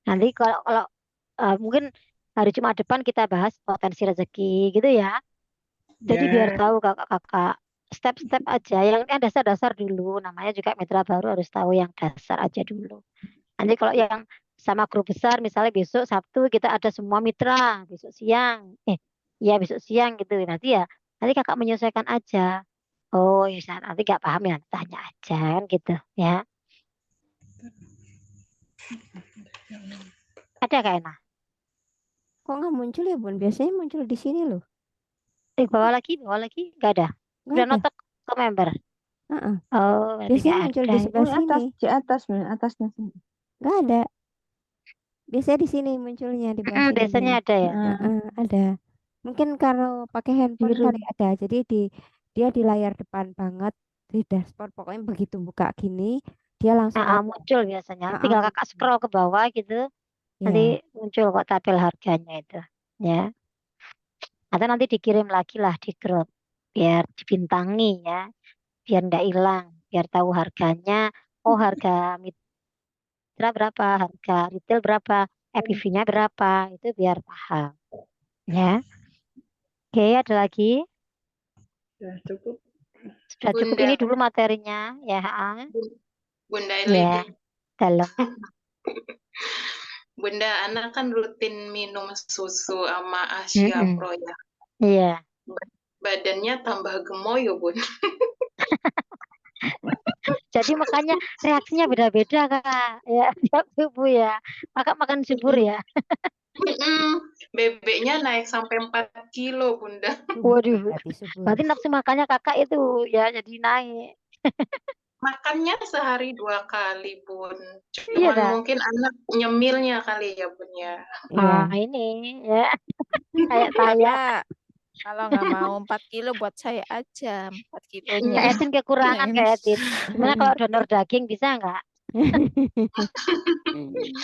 Nanti kalau mungkin hari Jumat depan kita bahas potensi rezeki gitu ya. Jadi biar Ya, tahu kakak-kakak step-step aja yang dasar-dasar dulu. Namanya juga mitra baru harus tahu yang dasar aja dulu. Nanti kalau yang sama grup besar, misalnya besok Sabtu kita ada semua mitra, besok siang, ya besok siang gitu. Nanti kakak menyesuaikan aja. Oh ya nanti nggak paham ya tanya aja kan gitu ya. Ada Kak Ena? Kok nggak muncul ya, Bun? Biasanya muncul di sini loh. Bawa lagi, nggak ada. Nggak Udah ada. notok ke member. Heeh. Oh, berarti Biasanya nggak muncul ada. di Oh, sebelah sini. di atas, atasnya sini. Nggak ada. Biasanya di sini munculnya di bawah sini Biasanya nih. ada ya. Heeh, ada. Mungkin kalau pakai handphone Biru. kali ada. Jadi dia di layar depan banget di dashboard. Pokoknya begitu buka gini, dia langsung ada. Muncul biasanya. Heeh, Tinggal kakak scroll ke bawah gitu. Nanti ya. muncul kok tabel harganya itu. Ya. Atau nanti dikirim lagi lah di grup. Biar dibintangi ya. Biar ndak hilang. Biar tahu harganya. Oh harga mitra berapa. Harga retail berapa. EPV-nya berapa. Itu biar paham. Ya. Oke, ada lagi? sudah cukup. Sudah cukup Bunda, ini dulu materinya. Ya. Bunda Ya. Eli. Dalam. Bunda, anak kan rutin minum susu sama Asia Pro ya. Iya. Badannya tambah gemoy Bun. Jadi makanya reaksinya beda-beda Kak. Ya, tiap tubuh ya. Maka makan subur ya. Bebeknya naik sampai 4 kilo Bunda. Waduh. Berarti subur. Berarti nafsu makannya kakak itu ya jadi naik. Makannya sehari 2 kali Bun. Iya Cuman dah. mungkin anak nyemilnya kali ya Bun ya. Iya. Ini ya kayak saya. Kalau nggak mau 4 kilo buat saya aja 4 Kayak kilonya. Edin kekurangan kayak Edin. Gimana kalau donor daging bisa nggak?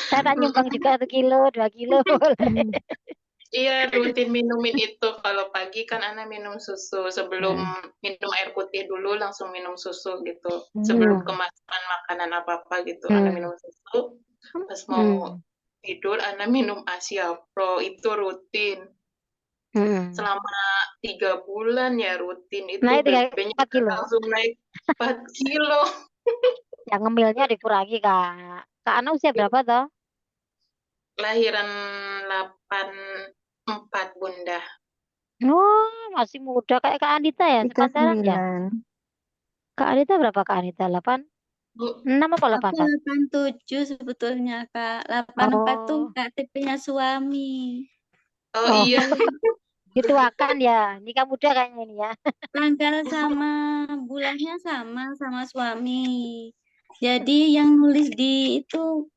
Saya tak nyumbang juga 1 kilo, 2 kilo boleh. Iya, rutin minumin itu. Kalau pagi kan anak minum susu. Sebelum minum air putih dulu, langsung minum susu gitu. Sebelum kemasan makanan apa-apa gitu, anak minum susu. Pas mau tidur, anak minum Asia Pro. Itu rutin. Selama 3 bulan ya rutin. Itu Naik 4 bebeknya kilo. langsung naik 4 kilo. Yang ngemilnya dikurangi Kak. Kak Ana usia berapa toh? Lahiran 84 Bunda. Oh, masih muda kayak Kak Anita ya, sepantaran ya. 39. Kak Anita berapa Kak Anita? 6 apa Aku 8? 87 sebetulnya, Kak. 84 tuh KTP-nya suami. Oh iya. Dituakan ya. Nikah muda kayaknya ini ya. Tanggal sama bulannya sama suami. Jadi yang nulis di itu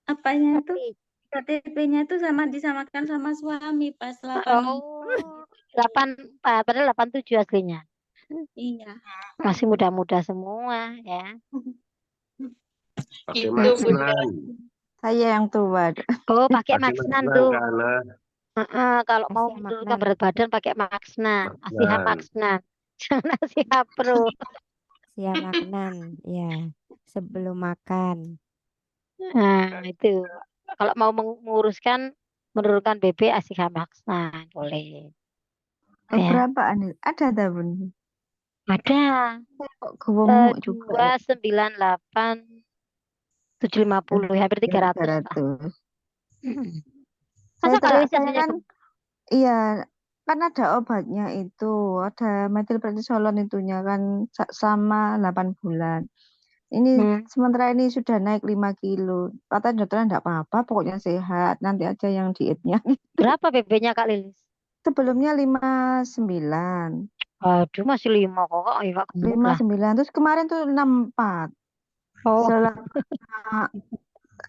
apanya itu KTP-nya itu disamakan sama suami pas 84, padahal 87 aslinya. Iya. Masih muda-muda semua ya. Pakai Itu maksimal. Saya yang tua. Oh, pakai maksnan tuh. Kalau mau Asia menurunkan Magnan. berat badan pakai maksnan. Asia maksnan. Jangan Asia Pro. Asia Magnan, ya. Sebelum makan. Nah, itu. Kalau mau menguruskan menurunkan BB Asia maksnan boleh. Ya. Berapa Anil? Ada tak Bun? Ada. Kok gemuk juga. 298 750 hampir 300. 300. Masa kalau isi Saya kan, iya, kan ada obatnya itu, ada metilprednisolon itunya kan sama 8 bulan. Ini sementara ini sudah naik 5 kilo. Kata dokternya enggak apa-apa, pokoknya sehat. Nanti aja yang dietnya. Berapa BB-nya Kak Lilis? sebelumnya 59. Aduh, masih 5 kok, Kak. Ya, Kak, gemuk lah. 59. Terus kemarin tuh 64. Oh, Selama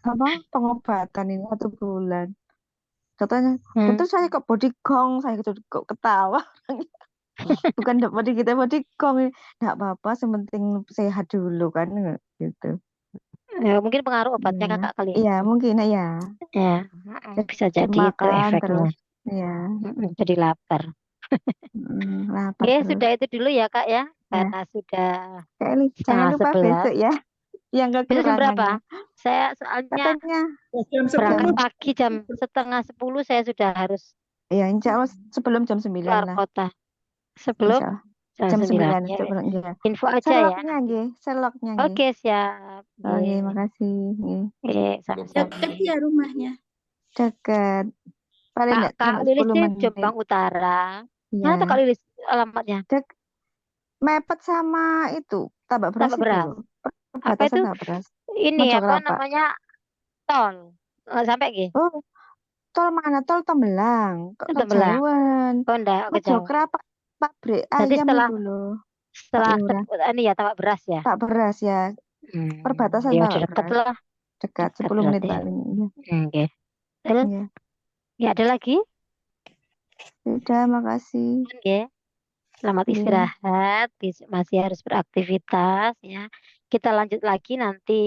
apa pengobatan ini 1 bulan. Katanya, terus saya kok body gong, saya kok ketawa. Bukan body kita body gong. Nggak apa-apa, sementing sehat dulu kan gitu. ya, mungkin pengaruh obatnya Iya, Kakak kali. iya mungkin ya. Ya, bisa jadi itu Makan efeknya. terus, ya. Jadi lapar. Lapar Oke, terus. sudah itu dulu ya Kak ya, Ya. karena sudah Jangan setengah lupa 11. besok ya, yang Besok jam berapa? kekurangannya. Saya soalnya Katanya berangkat pagi jam 9:30 saya sudah harus ya insya Allah sebelum jam 9 keluar lah. kota. Sebelum Insya Allah. jam Jam 9. 9 Ya, sebelum ya. info aja ya. Seloknya nggih, seloknya nggih. Oke, siap. Oke, makasih. Nggih. Sama-sama. Dekat ya rumahnya. Dekat. Paling enggak Kak cuma Lilis 10 di menit. Jombang Utara. Mana tuh Iya. Kak Lilis alamatnya? Mepet sama itu, Tambak Beras Tambak itu Beras. loh. Apa Perbatasan itu? Tambak Beras. Ini apa Mojokerto. namanya? Tol. Sampai gitu. Oh, tol mana? Tol Tembelang. Kok Tembelang. kejauhan. Oh, enggak kejauhan. Mojokerto pabrik Nanti ayam setelah itu loh. setelah Pak Lurah. ini ya Tambak Beras ya. Tambak Beras ya. Perbatasan Ya Tambak udah dekat Beras. lah. Dekat Dekat 10 menit berarti. paling. Oke. Terus Iya. ya ada lagi? Sudah, makasih. Oke. Selamat Iya. istirahat. Masih harus beraktivitas ya. Kita lanjut lagi nanti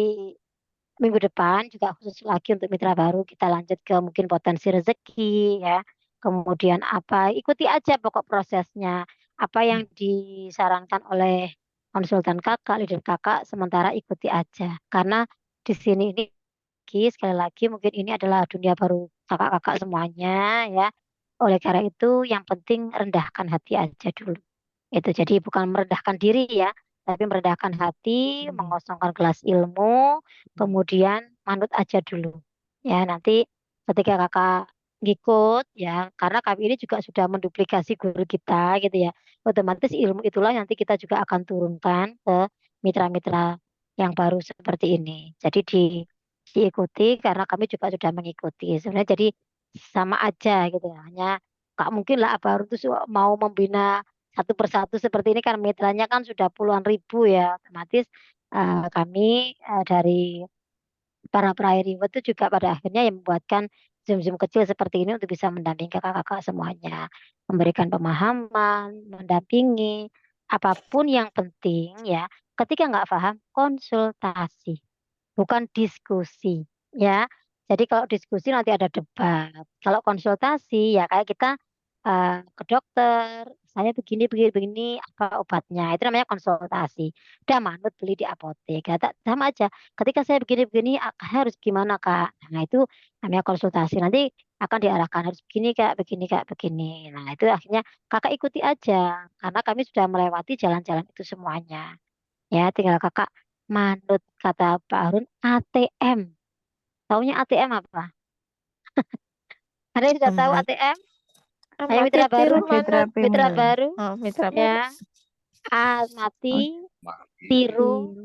minggu depan juga khusus lagi untuk mitra baru kita lanjut ke mungkin potensi rezeki ya. Kemudian apa? Ikuti aja pokok prosesnya. Apa yang disarankan oleh konsultan kakak, leader kakak, sementara ikuti aja. Karena di sini ini sekali lagi mungkin ini adalah dunia baru kakak-kakak semuanya ya. Oleh karena itu yang penting rendahkan hati aja dulu. Itu jadi bukan merendahkan diri ya, tapi merendahkan hati, mengosongkan kelas ilmu, kemudian manut aja dulu. Ya, nanti ketika kakak ngikut ya, karena kami ini juga sudah menduplikasi guru kita gitu ya. Otomatis ilmu itulah nanti kita juga akan turunkan ke mitra-mitra yang baru seperti ini. Jadi diikuti karena kami juga sudah mengikuti. Sebenarnya jadi sama aja gitu ya. Hanya Kak mungkin lah baru tuh mau membina satu persatu seperti ini kan mitranya kan sudah puluhan ribu ya. Otomatis kami dari para peraih reward itu juga pada akhirnya yang membuatkan Zoom-Zoom kecil seperti ini untuk bisa mendampingi kakak-kakak semuanya. Memberikan pemahaman, mendampingi, apapun yang penting ya. Ketika nggak paham, konsultasi, bukan diskusi ya. Jadi kalau diskusi nanti ada debat. Kalau konsultasi ya kayak kita ke dokter, saya begini begini begini apa obatnya. Itu namanya konsultasi. Udah manut beli di apotek. Ya, sama aja. Ketika saya begini begini harus gimana Kak? Nah, itu namanya konsultasi. Nanti akan diarahkan harus begini Kak, begini Kak, begini. Nah, itu akhirnya Kakak ikuti aja karena kami sudah melewati jalan-jalan itu semuanya. Ya, tinggal Kakak manut kata Pak Harun ATM. Taunya ATM apa? Ada yang sudah tahu ATM? Saya Apa mitra baru, mitra baru Oh, mitra baru. ya. Mati, tiru,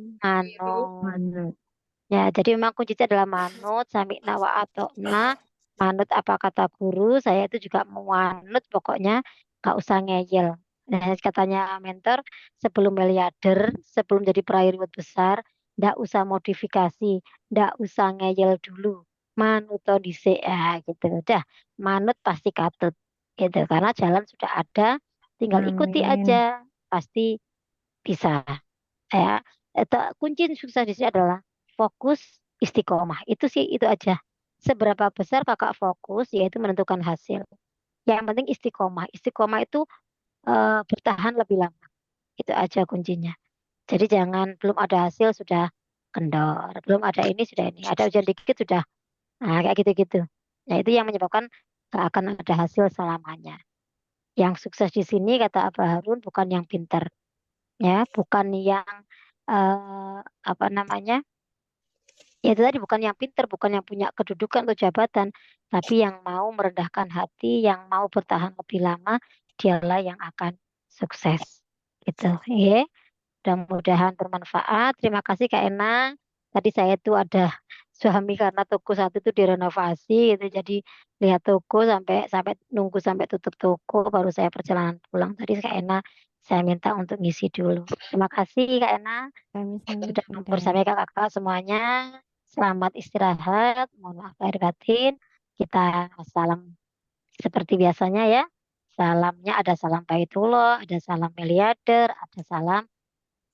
manut. Ya, jadi memang kuncinya adalah manut, sami'na wa atokna. Manut apa kata guru, saya itu juga manut pokoknya gak usah ngeyel. Nah, katanya mentor, sebelum miliarder, sebelum jadi peraih reward besar, ndak usah modifikasi, ndak usah ngeyel dulu. Manut to dhisik ya gitu. Udah, manut pasti katut gitu. Karena jalan sudah ada, tinggal ikuti Amin. aja, pasti bisa. Ya, kunci sukses di sini adalah fokus istiqomah. Itu sih itu aja. Seberapa besar kakak fokus yaitu menentukan hasil. Yang penting istiqomah. Istiqomah itu bertahan lebih lama. Itu aja kuncinya. Jadi jangan belum ada hasil sudah kendor, belum ada ini sudah ini, ada ujian dikit sudah, nah kayak gitu-gitu. Nah itu yang menyebabkan gak akan ada hasil selamanya. Yang sukses di sini kata Abah Harun bukan yang pintar, ya, bukan yang apa namanya, ya itu tadi bukan yang pintar, bukan yang punya kedudukan atau jabatan, tapi yang mau merendahkan hati, yang mau bertahan lebih lama, dialah yang akan sukses. Gitu, ya. Mudah-mudahan bermanfaat. Terima kasih Kak Ena. Tadi saya tuh ada suami karena toko satu itu direnovasi gitu. Jadi lihat toko sampai sampai nunggu sampai tutup toko baru saya perjalanan pulang. Tadi Kak Ena saya minta untuk ngisi dulu. Terima kasih Kak Ena Kami-kami sudah Bunda. bersama kakak-kakak semuanya. Selamat istirahat. Mohon maaf lahir batin. Kita salam seperti biasanya ya. Salamnya ada salam Baitullah, ada salam miliarder, ada salam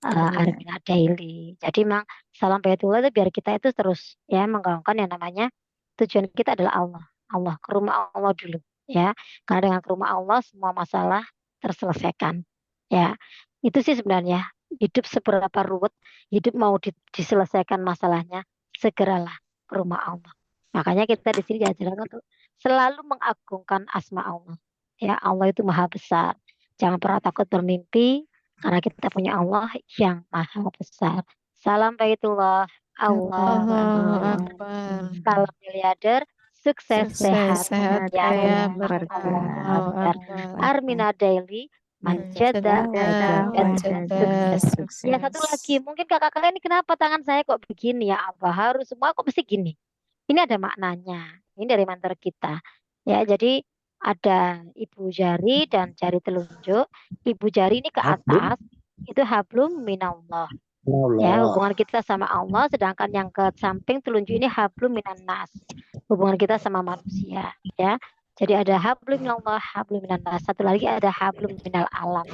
Iya. Armina Daily. Jadi memang salam Baitullah itu biar kita itu terus ya menggaungkan yang namanya tujuan kita adalah Allah. Allah ke rumah Allah dulu ya. Karena dengan ke rumah Allah semua masalah terselesaikan. Ya. Itu sih sebenarnya hidup seberapa ruwet, hidup mau diselesaikan masalahnya, segeralah ke rumah Allah. Makanya kita di sini diajarkan untuk selalu mengagungkan asma Allah. Ya, Allah itu maha besar. Jangan pernah takut bermimpi karena kita punya Allah yang maha besar. Salam Baitullah, Allah Allahu Akbar. Akbar. Salam miliarder, sukses Sukses, sehat, sehat, ya kaya, Allah berkah. Akbar. Allahu Akbar. Armina Daily, manjada Manjada, wajada, sukses. Ya satu sukses. lagi, mungkin kakak-kakak ini kenapa tangan saya kok begini ya Allah, harus semua kok mesti gini. Ini ada maknanya. Ini dari mentor kita. Ya, jadi ada ibu jari dan jari telunjuk. Ibu jari ini ke atas, itu hablum minallah. Ya, hubungan kita sama Allah, sedangkan yang ke samping telunjuk ini hablum minan nas. Hubungan kita sama manusia, ya. Jadi ada hablum minallah, hablum minan nas. Satu lagi ada hablum minal alam.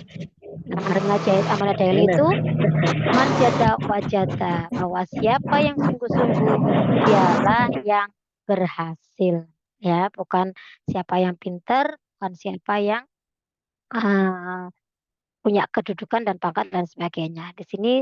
Nah, Armina Daily itu manjada wajada, bahwa siapa yang sungguh-sungguh dialah yang berhasil, ya, bukan siapa yang pintar, bukan siapa yang punya kedudukan dan pangkat dan sebagainya. Di sini